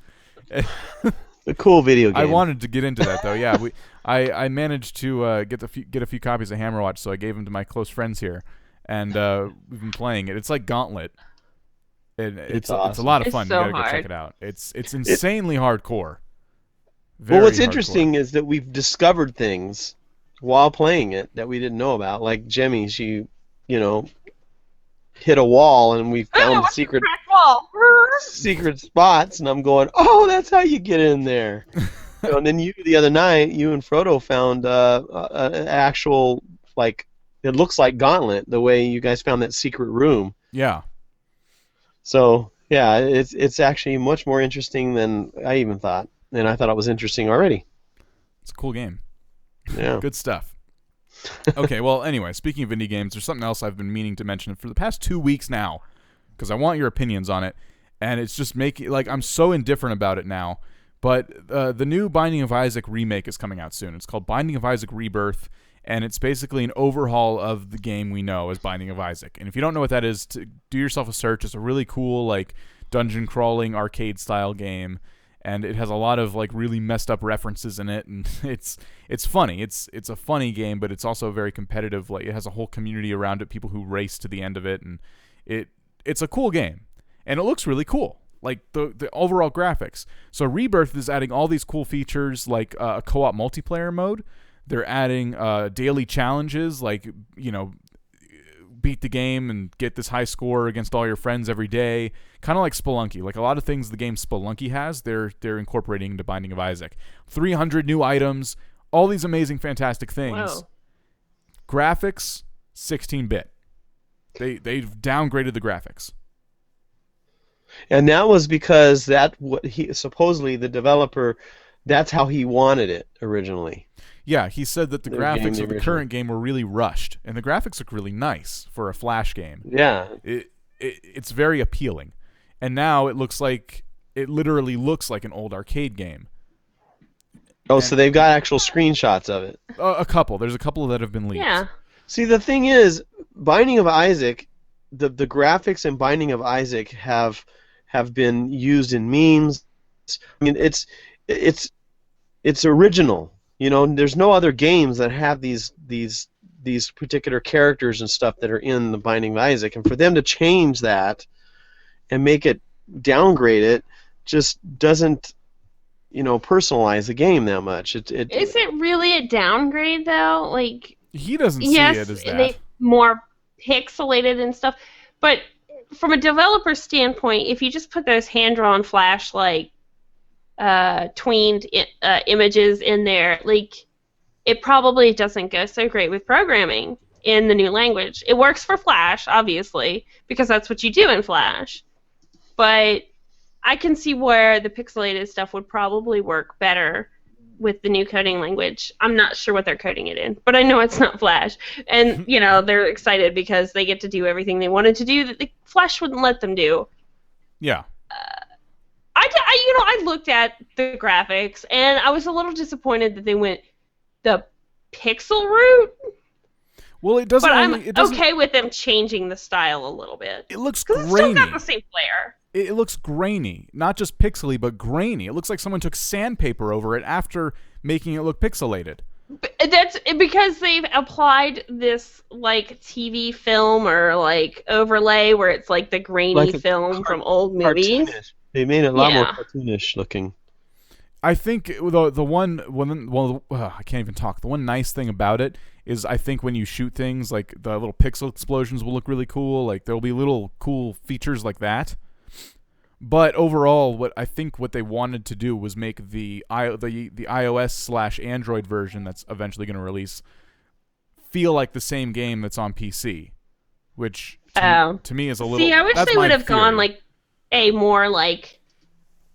D: A cool video game.
B: I wanted to get into that though. Yeah, I managed to get a few copies of Hammerwatch, so I gave them to my close friends here, and we've been playing it. It's like Gauntlet. It's awesome. It's a lot of fun.
C: So
B: you gotta go check it out. It's insanely hardcore.
D: What's interesting is that we've discovered things while playing it that we didn't know about. Like Jemmy, she hit a wall and we found secret spots, and I'm going, oh, that's how you get in there. And then the other night, you and Frodo found an actual, it looks like Gauntlet, the way you guys found that secret room.
B: Yeah.
D: So, yeah, it's actually much more interesting than I even thought, and I thought it was interesting already.
B: It's a cool game.
D: Yeah.
B: Good stuff. Okay, well, anyway, speaking of indie games, there's something else I've been meaning to mention for the past 2 weeks now, because I want your opinions on it, and it's just making, I'm so indifferent about it now, but the new Binding of Isaac remake is coming out soon. It's called Binding of Isaac Rebirth, and it's basically an overhaul of the game we know as Binding of Isaac. And if you don't know what that is, do yourself a search. It's a really cool, dungeon crawling arcade-style game, and it has a lot of really messed up references in it, and it's funny. It's a funny game, but it's also very competitive. It has a whole community around it, people who race to the end of it, and it's a cool game, and it looks really cool. The overall graphics. So Rebirth is adding all these cool features, like a co-op multiplayer mode. They're adding daily challenges, beat the game and get this high score against all your friends every day. Kind of like Spelunky. Like a lot of things the game Spelunky has, they're incorporating into Binding of Isaac. 300 new items, all these amazing, fantastic things.
C: Whoa.
B: Graphics, 16-bit. They've downgraded the graphics.
D: And that was because supposedly the developer, that's how he wanted it originally.
B: Yeah, he said that the graphics of the current game were really rushed, and the graphics look really nice for a Flash game.
D: Yeah.
B: It's very appealing. And now it literally looks like an old arcade game.
D: Oh, so they've got actual screenshots of it.
B: A couple. There's a couple that have been leaked.
C: Yeah.
D: See, the thing is, Binding of Isaac, the graphics in Binding of Isaac have been used in memes. I mean, it's original. You know, there's no other games that have these particular characters and stuff that are in the Binding of Isaac, and for them to change that and make it downgrade it just doesn't, personalize the game that much. Is
C: it really a downgrade though? Like,
B: he doesn't see it as that.
C: They more pixelated and stuff, but from a developer standpoint, if you just put those hand-drawn Flash tweened images in there, like, it probably doesn't go so great with programming in the new language. It works for Flash, obviously, because that's what you do in Flash. But I can see where the pixelated stuff would probably work better with the new coding language. I'm not sure what they're coding it in, but I know it's not Flash. And, they're excited because they get to do everything they wanted to do that the Flash wouldn't let them do.
B: Yeah.
C: I looked at the graphics, and I was a little disappointed that they went the pixel route.
B: Well, it doesn't.
C: But I'm okay with them changing the style a little bit.
B: It looks
C: grainy. It's still got the same flair.
B: It looks grainy, not just pixely, but grainy. It looks like someone took sandpaper over it after making it look pixelated.
C: That's because they've applied this TV film or overlay where it's like the grainy film from old movies.
D: Cartoonish. They made it a lot more cartoonish looking.
B: I think the one I can't even talk. The one nice thing about it is I think when you shoot things, like the little pixel explosions will look really cool. Like there'll be little cool features like that. But overall, what they wanted to do was make the iOS/Android version that's eventually going to release feel like the same game that's on PC, which to me is a little.
C: See, I wish they would have gone a more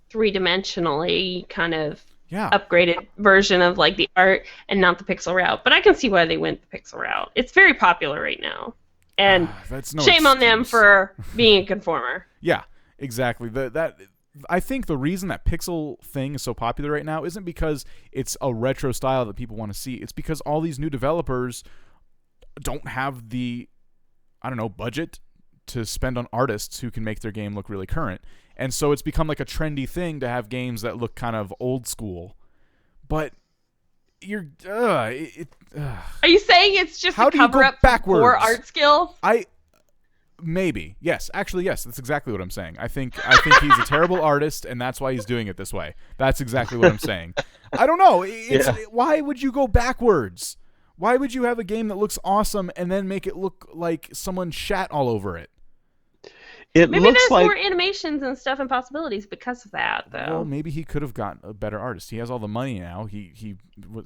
C: three-dimensionally kind of upgraded version of the art and not the pixel route. But I can see why they went the pixel route. It's very popular right now, and shame on them for being a conformer.
B: Yeah. Exactly. I think the reason that pixel thing is so popular right now isn't because it's a retro style that people want to see. It's because all these new developers don't have the, budget to spend on artists who can make their game look really current. And so it's become like a trendy thing to have games that look kind of old school. But you're... Are
C: you saying it's just a cover-up for poor art skill?
B: Maybe. Yes. Actually, yes. That's exactly what I'm saying. I think he's a terrible artist, and that's why he's doing it this way. That's exactly what I'm saying. I don't know. Why would you go backwards? Why would you have a game that looks awesome and then make it look like someone shat all over it?
C: Maybe there's more animations and stuff and possibilities because of that, though.
B: Well, maybe he could have gotten a better artist. He has all the money now. He made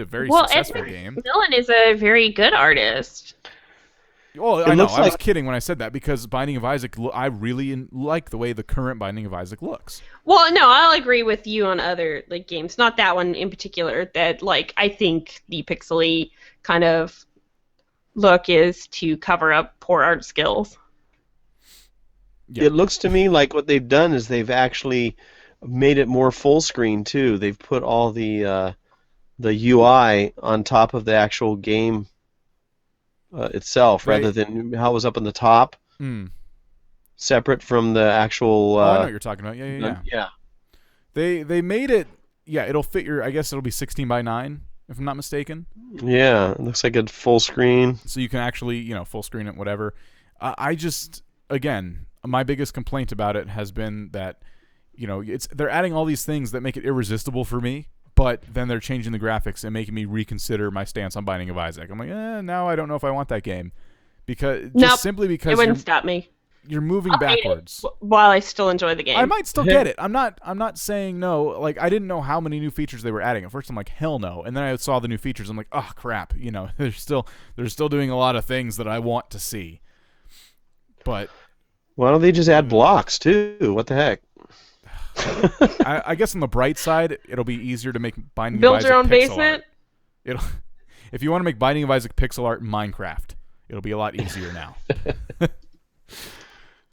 B: a very successful game.
C: Dylan is a very good artist.
B: Well, I know. I was kidding when I said that because Binding of Isaac, I really like the way the current Binding of Isaac looks.
C: Well, no, I'll agree with you on other games, not that one in particular. That I think the pixely kind of look is to cover up poor art skills.
D: Yeah. It looks to me like what they've done is they've actually made it more full screen too. They've put all the UI on top of the actual game. Itself, rather than how it was up on the top, separate from the actual.
B: I know what you're talking about. Yeah. They made it. Yeah, it'll fit your. I guess it'll be 16:9, if I'm not mistaken.
D: Yeah, it looks like a full screen.
B: So you can actually, full screen it, whatever. I just, again, my biggest complaint about it has been that, they're adding all these things that make it irresistible for me. But then they're changing the graphics and making me reconsider my stance on Binding of Isaac. I'm like, now I don't know if I want that game. Simply because
C: it wouldn't stop me.
B: You're moving backwards.
C: While I still enjoy the game.
B: I might still get it. I'm not saying no. Like, I didn't know how many new features they were adding. At first I'm like, hell no. And then I saw the new features. I'm like, oh crap. You know, they're still doing a lot of things that I want to see. But
D: why don't they just add blocks too? What the heck?
B: I guess on the bright side, it'll be easier to make Binding
C: Build
B: of Isaac
C: your own
B: pixel
C: basement.
B: Art. If you want to make Binding of Isaac pixel art in Minecraft, it'll be a lot easier now.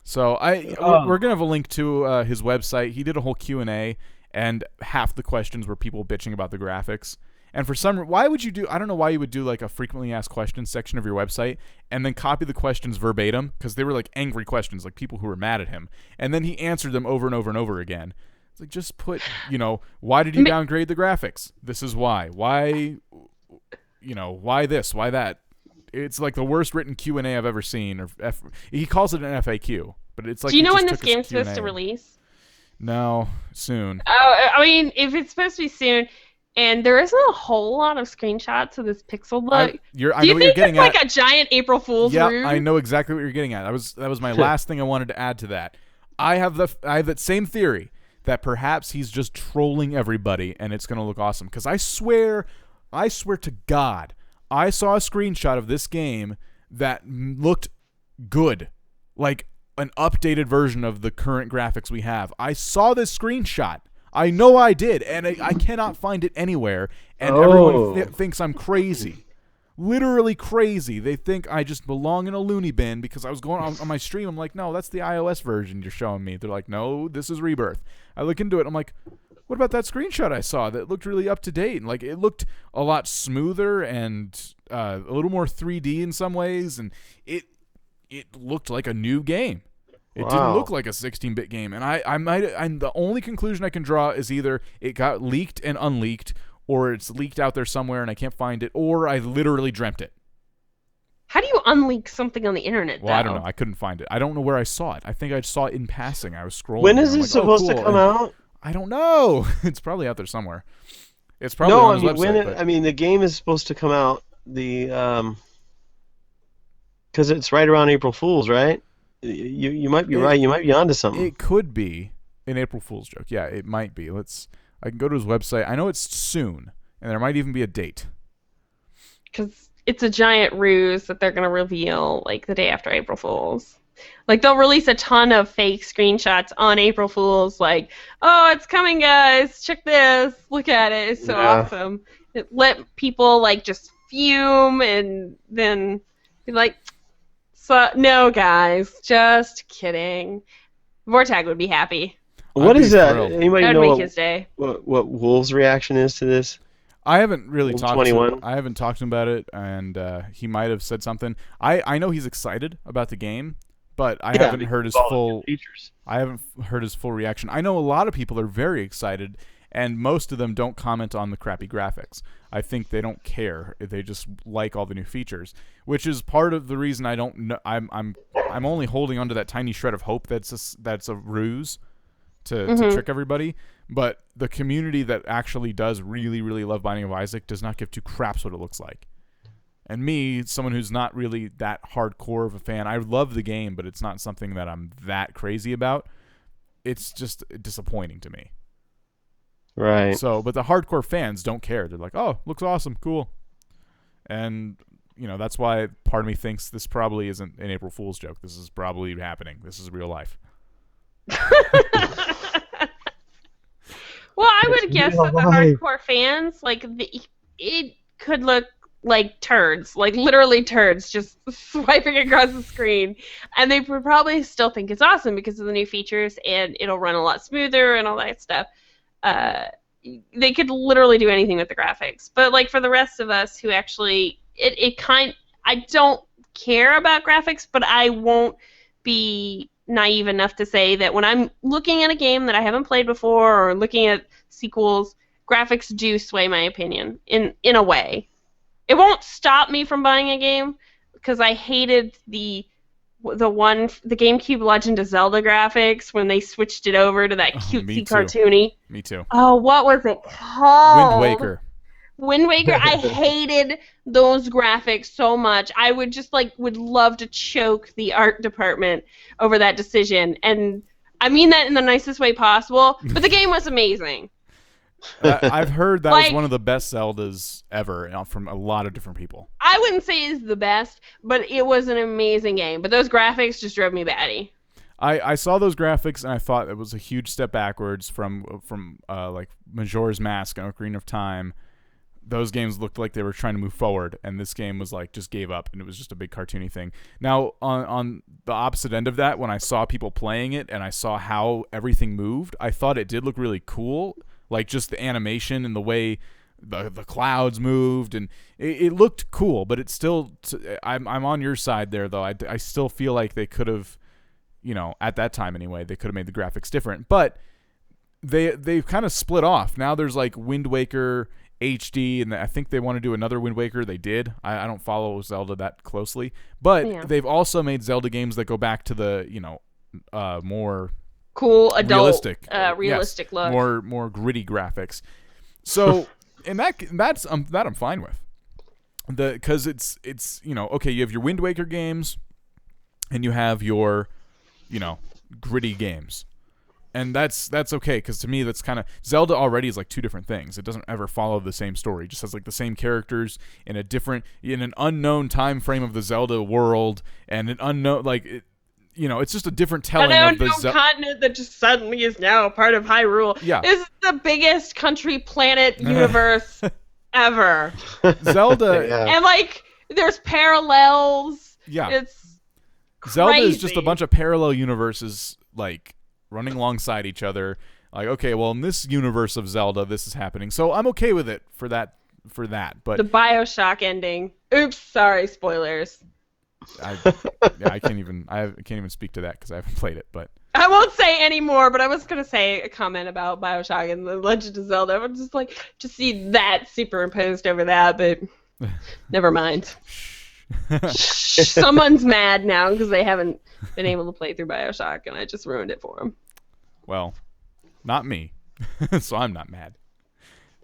B: So we're gonna have a link to his website. He did a whole Q&A, and half the questions were people bitching about the graphics. And for why would you do? I don't know why you would do like a frequently asked questions section of your website and then copy the questions verbatim, because they were like angry questions, like people who were mad at him. And then he answered them over and over and over again. It's like, just put, why did you downgrade the graphics? This is why. Why, why this? Why that? It's like the worst written Q&A I've ever seen. He calls it an FAQ, but it's like.
C: Do you know when this game's supposed to release?
B: No, soon.
C: Oh, I mean, if it's supposed to be soon, and there isn't a whole lot of screenshots of this pixel look.
B: I know what you're getting at.
C: Like a giant April Fool's ruse?
B: Yeah, I know exactly what you're getting at. That was my last thing I wanted to add to that. I have that same theory that perhaps he's just trolling everybody, and it's going to look awesome. Because I swear to God, I saw a screenshot of this game that looked good, like an updated version of the current graphics we have. I saw this screenshot. I know I did, and I cannot find it anywhere, and everyone thinks I'm crazy. Literally crazy. They think I just belong in a loony bin because I was going on my stream. I'm like, no, that's the iOS version you're showing me. They're like, no, this is Rebirth. I look into it. I'm like, what about that screenshot I saw that looked really up to date? Like, it looked a lot smoother and a little more 3D in some ways, and it looked like a new game. It didn't look like a 16-bit game, and the only conclusion I can draw is either it got leaked and unleaked, or it's leaked out there somewhere and I can't find it, or I literally dreamt it.
C: How do you unleak something on the internet?
B: Well, I don't know. I couldn't find it. I don't know where I saw it. I think I saw it in passing. I was scrolling.
D: When is it supposed to come out?
B: I don't know. It's probably out there somewhere. It's probably on his website.
D: The game is supposed to come out because it's right around April Fool's, right? You might be right. You might be onto something.
B: It could be an April Fool's joke. Yeah, it might be. I can go to his website. I know it's soon, and there might even be a date.
C: Because it's a giant ruse that they're going to reveal like the day after April Fool's. Like, they'll release a ton of fake screenshots on April Fool's, like, oh, it's coming, guys. Check this. Look at it. It's so awesome. It let people, like, just fume and then be like, so, no, guys. Just kidding. Vortag would be happy.
D: What is that? Anybody
C: that would
D: know
C: make his day.
D: What Wolf's reaction is to this?
B: I haven't really talked to him.
D: I
B: haven't talked to him about it, and he might have said something. I know he's excited about the game, but I haven't heard his full
D: features.
B: I haven't heard his full reaction. I know a lot of people are very excited, and most of them don't comment on the crappy graphics. I think they don't care. They just like all the new features, which is part of the reason I don't know. I'm only holding onto that tiny shred of hope that's a ruse to trick everybody. But the community that actually does really, really love Binding of Isaac does not give two craps what it looks like. And me, someone who's not really that hardcore of a fan, I love the game, but it's not something that I'm that crazy about. It's just disappointing to me.
D: Right.
B: So, but the hardcore fans don't care. They're like, oh, looks awesome, cool. And, that's why part of me thinks this probably isn't an April Fool's joke. This is probably happening. This is real life.
C: Well, I would guess that the hardcore fans, like, it could look like turds, like literally turds, just swiping across the screen, and they would probably still think it's awesome because of the new features, and it'll run a lot smoother and all that stuff. They could literally do anything with the graphics, but like for the rest of us who actually, I don't care about graphics, but I won't be naive enough to say that when I'm looking at a game that I haven't played before or looking at sequels, graphics do sway my opinion in a way. It won't stop me from buying a game because I hated the GameCube Legend of Zelda graphics when they switched it over to that cutesy cartoony.
B: Me too.
C: Oh, what was it called?
B: Wind Waker.
C: Wind Waker, I hated those graphics so much. I would just would love to choke the art department over that decision. And I mean that in the nicest way possible, but the game was amazing.
B: I've heard that was one of the best Zeldas ever from a lot of different people.
C: I wouldn't say it's the best, but it was an amazing game. But those graphics just drove me batty.
B: I saw those graphics and I thought it was a huge step backwards from like Majora's Mask and Ocarina of Time. Those games looked like they were trying to move forward, and this game was like just gave up, and it was just a big cartoony thing. Now, on the opposite end of that, when I saw people playing it and I saw how everything moved, I thought it did look really cool. Like just the animation and the way the clouds moved, and it looked cool. But it's still, I'm on your side there though. I still feel like they could have, at that time anyway, they could have made the graphics different. But they've kind of split off. Now there's like Wind Waker HD, and I think they want to do another Wind Waker. They did. I don't follow Zelda that closely, but they've also made Zelda games that go back to the more
C: cool adult
B: realistic
C: look,
B: more gritty graphics. So and that's that I'm fine with, because it's okay, you have your Wind Waker games and you have your gritty games, and that's okay, because to me that's kind of, Zelda already is like two different things. It doesn't ever follow the same story. It just has like the same characters in an unknown time frame of the Zelda world, and an unknown it's just a different telling of the
C: continent that just suddenly is now a part of Hyrule.
B: Yeah.
C: This is the biggest country, planet, universe ever.
B: Zelda.
D: Yeah.
C: And there's parallels.
B: Yeah.
C: It's
B: Zelda
C: crazy.
B: is just a bunch of parallel universes running alongside each other. Like, okay, well, in this universe of Zelda, this is happening. So I'm okay with it for that. But
C: the BioShock ending. Oops, sorry, spoilers.
B: I can't even speak to that because I haven't played it, but
C: I won't say any more, but I was gonna say a comment about BioShock and the Legend of Zelda. I would just to see that superimposed over that, but never mind. Someone's mad now because they haven't been able to play through BioShock, and I just ruined it for them.
B: Well, not me, so I'm not mad.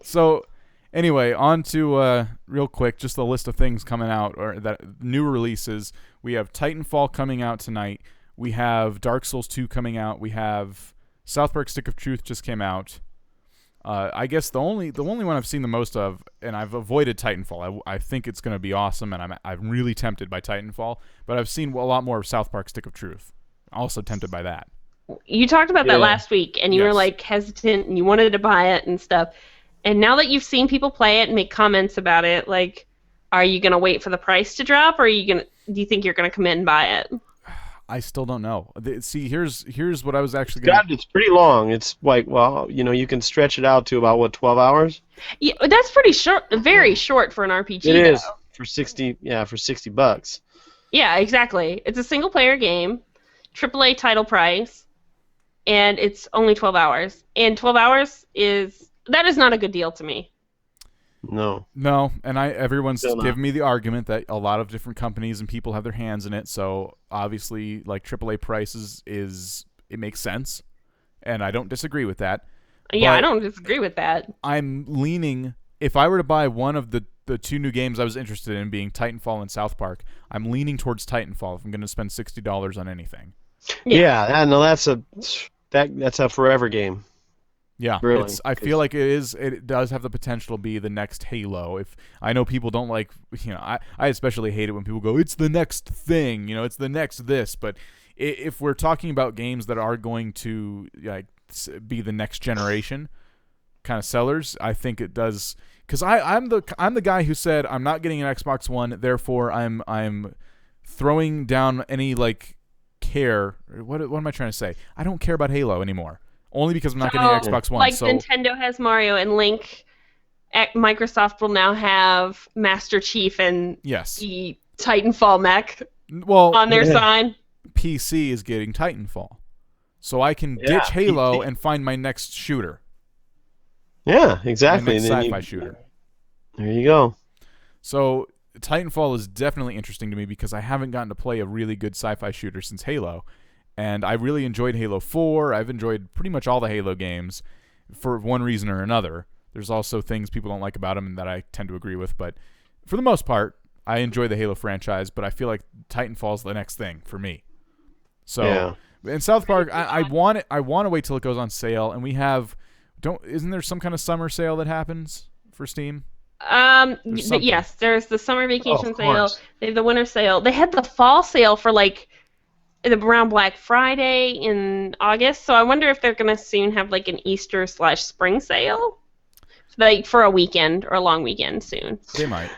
B: So anyway, on to real quick, just a list of things coming out, or that new releases. We have Titanfall coming out tonight. We have Dark Souls 2 coming out. We have South Park Stick of Truth just came out. I guess the only one I've seen the most of, and I've avoided Titanfall. I think it's going to be awesome, and I'm really tempted by Titanfall. But I've seen a lot more of South Park Stick of Truth. Also tempted by that.
C: You talked about that last week, and you were hesitant, and you wanted to buy it and stuff. And now that you've seen people play it and make comments about it, are you going to wait for the price to drop, or do you think you're going to come in and buy it?
B: I still don't know. See, here's what I was actually
D: going to... It's pretty long. It's you can stretch it out to about, 12 hours?
C: Yeah, that's pretty short, very short for an RPG,
D: It is,
C: though.
D: for $60.
C: Yeah, exactly. It's a single-player game, AAA title price, and it's only 12 hours. And 12 hours that is not a good deal to me.
D: No,
B: and everyone's giving me the argument that a lot of different companies and people have their hands in it, so obviously AAA prices it makes sense, and I don't disagree with that.
C: Yeah, I don't disagree with that.
B: I'm leaning, if I were to buy one of the two new games I was interested in, being Titanfall and South Park, I'm leaning towards Titanfall if I'm going to spend $60 on anything.
D: Yeah, no, that's a forever game.
B: Yeah,
D: really,
B: I feel like it does have the potential to be the next Halo. If I know people don't like, I especially hate it when people go, it's the next thing, it's the next this. But if we're talking about games that are going to be the next generation kind of sellers, I think it does, because I'm the guy who said I'm not getting an Xbox One, therefore I'm throwing down any care. What am I trying to say? I don't care about Halo anymore. Only because I'm not getting an Xbox One.
C: Nintendo has Mario and Link, Microsoft will now have Master Chief and the Titanfall mech on their sign.
B: PC is getting Titanfall. So I can ditch Halo and find my next shooter.
D: Yeah, exactly.
B: My next sci-fi shooter.
D: There you go.
B: So Titanfall is definitely interesting to me because I haven't gotten to play a really good sci-fi shooter since Halo. And I really enjoyed Halo 4. I've enjoyed pretty much all the Halo games for one reason or another. There's also things people don't like about them and that I tend to agree with. But for the most part, I enjoy the Halo franchise, but I feel like Titanfall's the next thing for me. So in South Park, I want to wait till it goes on sale, and we have isn't there some kind of summer sale that happens for Steam?
C: Yes, there's the summer vacation sale. They have the winter sale. They had the fall sale for like around Black Friday in August. So I wonder if they're gonna soon have like an Easter/spring sale, like for a weekend or a long weekend soon.
B: They might.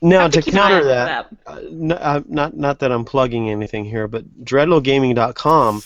D: Now to counter that, not that I'm plugging anything here, but dreadlogaming.com.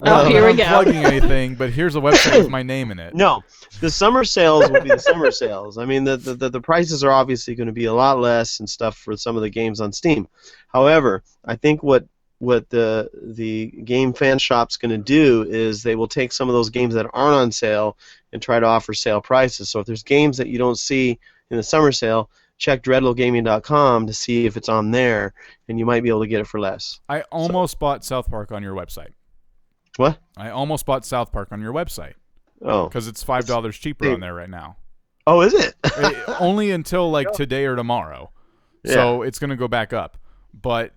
C: Here we go.
B: I'm plugging anything, but here's a website with my name in it.
D: No, the summer sales will be the summer sales. I mean, the prices are obviously going to be a lot less and stuff for some of the games on Steam. However, I think what the game fan shop's going to do is they will take some of those games that aren't on sale and try to offer sale prices. So if there's games that you don't see in the summer sale, check dreadlogaming.com to see if it's on there, and you might be able to get it for less.
B: I almost bought South Park on your website.
D: What?
B: I almost bought South Park on your website.
D: Oh.
B: Because it's $5 cheaper on there right now.
D: Oh, is it?
B: Only until like today or tomorrow.
D: Yeah.
B: So it's going to go back up. But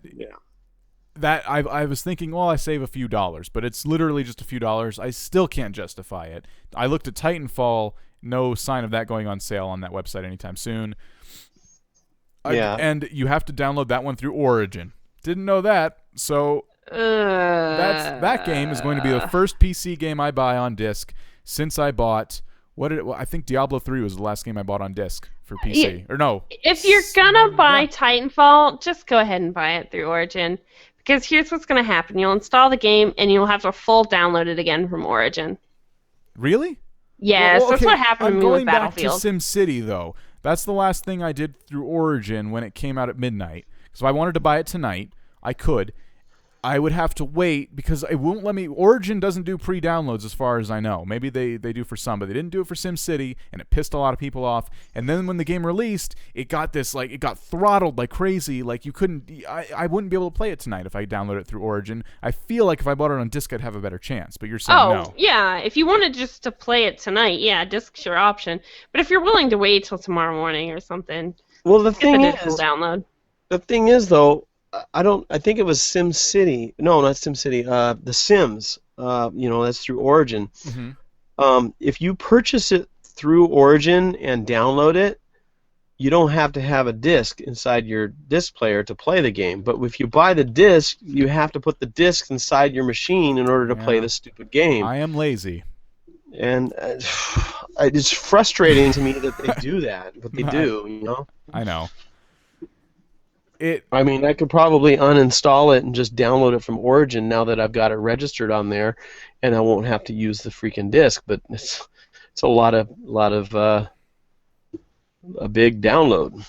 B: that I was thinking, well, I save a few dollars, but it's literally just a few dollars. I still can't justify it. I looked at Titanfall, no sign of that going on sale on that website anytime soon. And you have to download that one through Origin. Didn't know that, so that game is going to be the first PC game I buy on disc since I bought I think Diablo 3 was the last game I bought on disc for PC. Or no.
C: If you're gonna buy Titanfall, just go ahead and buy it through Origin, because here's what's gonna happen: you'll install the game and you'll have to full download it again from Origin.
B: Really?
C: Yes, that's what happened to me with Battlefield.
B: I'm going back to SimCity though. That's the last thing I did through Origin when it came out at midnight. So I wanted to buy it tonight. I could. I would have to wait because it won't let me. Origin doesn't do pre-downloads as far as I know. Maybe they do for some, but they didn't do it for SimCity, and it pissed a lot of people off. And then when the game released, it got throttled like crazy. Like you couldn't. I wouldn't be able to play it tonight if I downloaded it through Origin. I feel like if I bought it on disc, I'd have a better chance. But you're saying no.
C: Oh, yeah. If you wanted just to play it tonight, disc's your option. But if you're willing to wait till tomorrow morning or something,
D: well, the thing is though. I think it was SimCity. No, not SimCity. The Sims. That's through Origin.
B: Mm-hmm.
D: If you purchase it through Origin and download it, you don't have to have a disc inside your disc player to play the game. But if you buy the disc, you have to put the disc inside your machine in order to play the stupid game.
B: I am lazy.
D: And it's frustrating to me that they do that, but they do.
B: I know.
D: I mean, I could probably uninstall it and just download it from Origin now that I've got it registered on there, and I won't have to use the freaking disc. But it's a lot of a big download.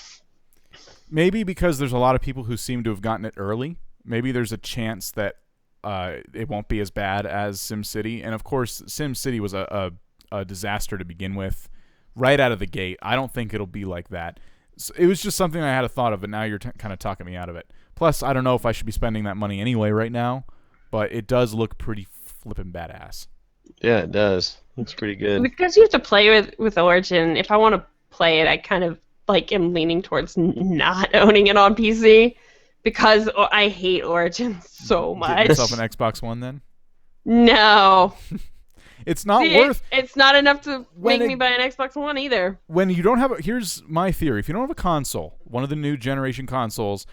B: Maybe because there's a lot of people who seem to have gotten it early. Maybe there's a chance that it won't be as bad as SimCity. And of course, SimCity was a disaster to begin with, right out of the gate. I don't think it'll be like that. So it was just something I had a thought of, but now you're kind of talking me out of it. Plus, I don't know if I should be spending that money anyway right now, but it does look pretty flippin' badass.
D: Yeah, it does. Looks pretty good.
C: Because you have to play with Origin, if I want to play it, I kind of am leaning towards not owning it on PC, because I hate Origin so much.
B: Get yourself an Xbox One then?
C: No.
B: It's not worth.
C: It's not enough to make me buy an Xbox One either.
B: When you don't have here's my theory: if you don't have a console, one of the new generation consoles,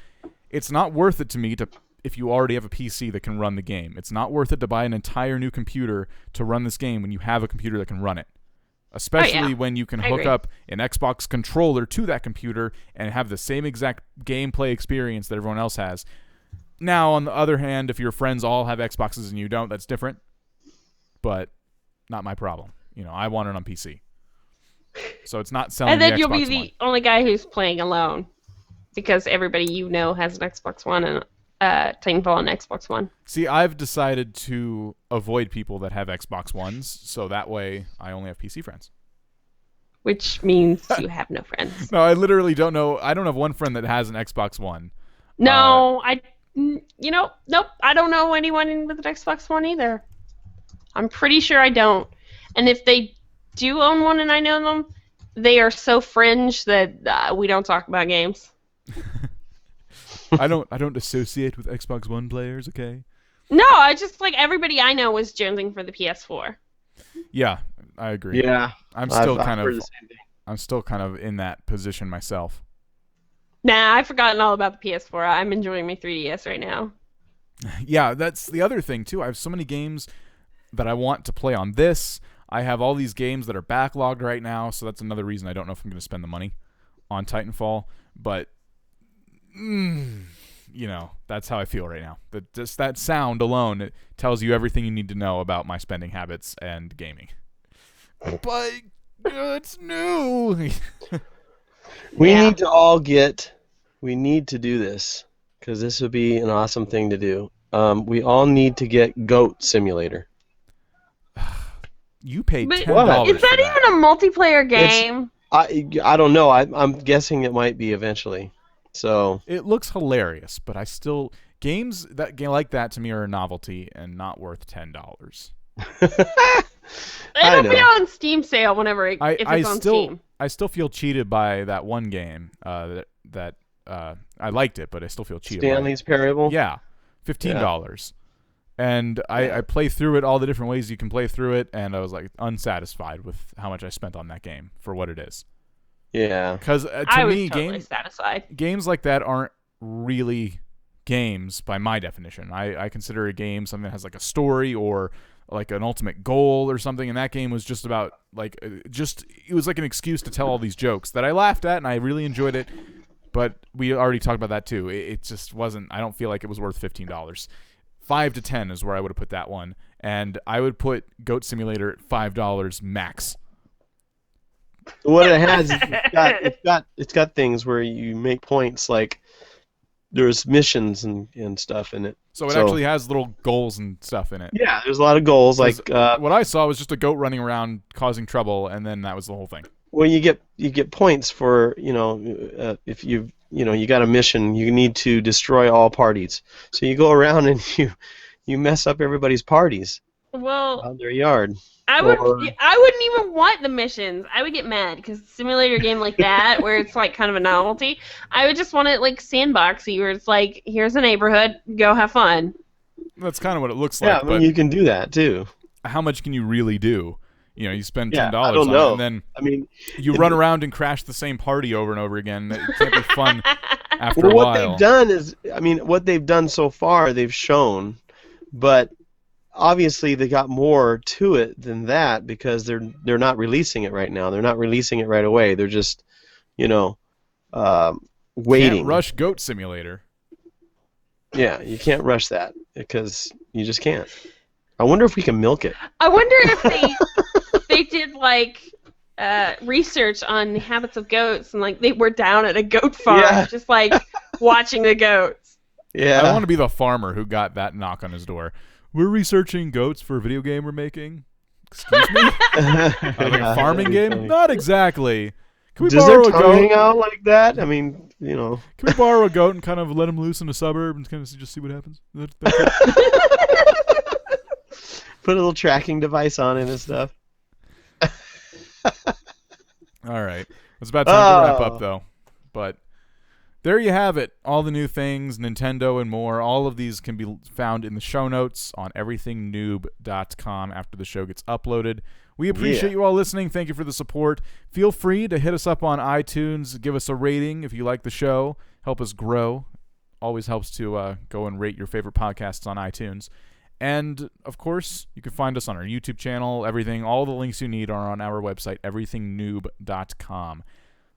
B: it's not worth it to me if you already have a PC that can run the game. It's not worth it to buy an entire new computer to run this game when you have a computer that can run it. Especially when you can hook up an Xbox controller to that computer and have the same exact gameplay experience that everyone else has. Now, on the other hand, if your friends all have Xboxes and you don't, that's different. But not my problem. I want it on PC. So it's not selling.
C: And then
B: the
C: you'll
B: Xbox
C: be the only guy who's playing alone, because everybody has an Xbox One and Titanfall on Xbox One.
B: See, I've decided to avoid people that have Xbox Ones, so that way I only have PC friends.
C: Which means you have no friends.
B: No, I literally don't know. I don't have one friend that has an Xbox One.
C: No, nope. I don't know anyone with an Xbox One either. I'm pretty sure I don't. And if they do own one and I know them, they are so fringe that we don't talk about games.
B: I don't associate with Xbox One players, okay?
C: No, I just like everybody I know was jonesing for the PS4.
B: Yeah, I agree.
D: Yeah,
B: I'm still
D: I've
B: kind
D: heard
B: of
D: the same thing.
B: I'm still kind of in that position myself.
C: Nah, I've forgotten all about the PS4. I'm enjoying my 3DS right now.
B: Yeah, that's the other thing too. I have so many games that I want to play on this. I have all these games that are backlogged right now, so that's another reason I don't know if I'm going to spend the money on Titanfall. But that's how I feel right now. Just that sound alone, it tells you everything you need to know about my spending habits and gaming. But it's new.
D: We need to do this because this would be an awesome thing to do. We all need to get Goat Simulator.
B: You paid $10
C: Is that even a multiplayer game?
D: I don't know. I'm guessing it might be eventually. So
B: it looks hilarious, but games like that to me are a novelty and not worth $10.
C: It'll be on Steam sale whenever if it's on Steam.
B: I still feel cheated by that one game that I liked it, but I still feel cheated.
D: Stanley's Parable?
B: Yeah, $15. And I play through it all the different ways you can play through it, and I was like unsatisfied with how much I spent on that game for what it is.
D: Yeah.
B: Because
C: I was totally satisfied.
B: Games like that aren't really games by my definition. I consider a game something that has like a story or like an ultimate goal or something, and that game was just about it was like an excuse to tell all these jokes that I laughed at and I really enjoyed it, but we already talked about that too. It just wasn't. I don't feel like it was worth $15. 5 to 10 is where I would have put that one, and I would put Goat Simulator at $5 max.
D: What it has is it's got things where you make points, like there's missions and stuff in it.
B: So it actually has little goals and stuff in it.
D: Yeah, there's a lot of goals. Like
B: what I saw was just a goat running around causing trouble, and then that was the whole thing.
D: Well, you get points for if you got a mission, you need to destroy all parties. So you go around and you mess up everybody's parties.
C: Well,
D: out their yard.
C: I wouldn't even want the missions. I would get mad because a simulator game like that, where it's like kind of a novelty, I would just want it like sandboxy, where it's like, here's a neighborhood, go have fun.
B: That's kind of what it looks like.
D: Yeah, I mean, you can do that too.
B: How much can you really do? You spend $10
D: I don't
B: on
D: know.
B: it, and then you run around and crash the same party over and over again. It can't be fun after a while.
D: What they've done is, what they've done so far, they've shown, but obviously they got more to it than that because they're not releasing it right now. They're not releasing it right away. They're just, waiting.
B: Can't rush Goat Simulator.
D: Yeah, you can't rush that because you just can't. I wonder if we can milk it.
C: I wonder if they did like research on the habits of goats and like they were down at a goat farm, just like watching the goats.
D: Yeah,
B: I want to be the farmer who got that knock on his door. We're researching goats for a video game we're making. Excuse me? Like a farming game?
D: Funny.
B: Not exactly. Can we
D: Does
B: borrow
D: their
B: a
D: tongue
B: goat?
D: hang out like that? Can
B: we borrow a goat and kind of let him loose in a suburb and kind of just see what happens? That's
D: Put a little tracking device on it and stuff.
B: All right. It's about time to wrap up, though. But there you have it. All the new things, Nintendo and more. All of these can be found in the show notes on everythingnoob.com after the show gets uploaded. We appreciate you all listening. Thank you for the support. Feel free to hit us up on iTunes. Give us a rating if you like the show. Help us grow. Always helps to go and rate your favorite podcasts on iTunes. And, of course, you can find us on our YouTube channel. Everything, all the links you need are on our website, everythingnoob.com.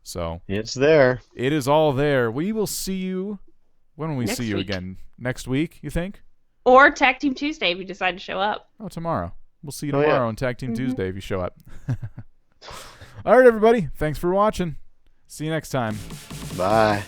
B: So
D: it's there.
B: It is all there. We will see you. When will we
C: Next
B: see you
C: week.
B: again? Next week, you think?
C: Or Tag Team Tuesday if you decide to show up.
B: Oh, tomorrow. We'll see you tomorrow on Tag Team Tuesday if you show up. All right, everybody. Thanks for watching. See you next time.
D: Bye.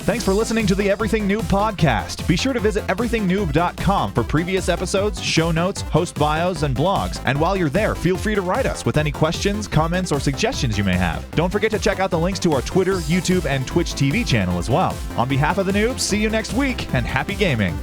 A: Thanks for listening to the Everything Noob podcast. Be sure to visit everythingnoob.com for previous episodes, show notes, host bios, and blogs. And while you're there, feel free to write us with any questions, comments, or suggestions you may have. Don't forget to check out the links to our Twitter, YouTube, and Twitch TV channel as well. On behalf of the Noobs, see you next week, and happy gaming.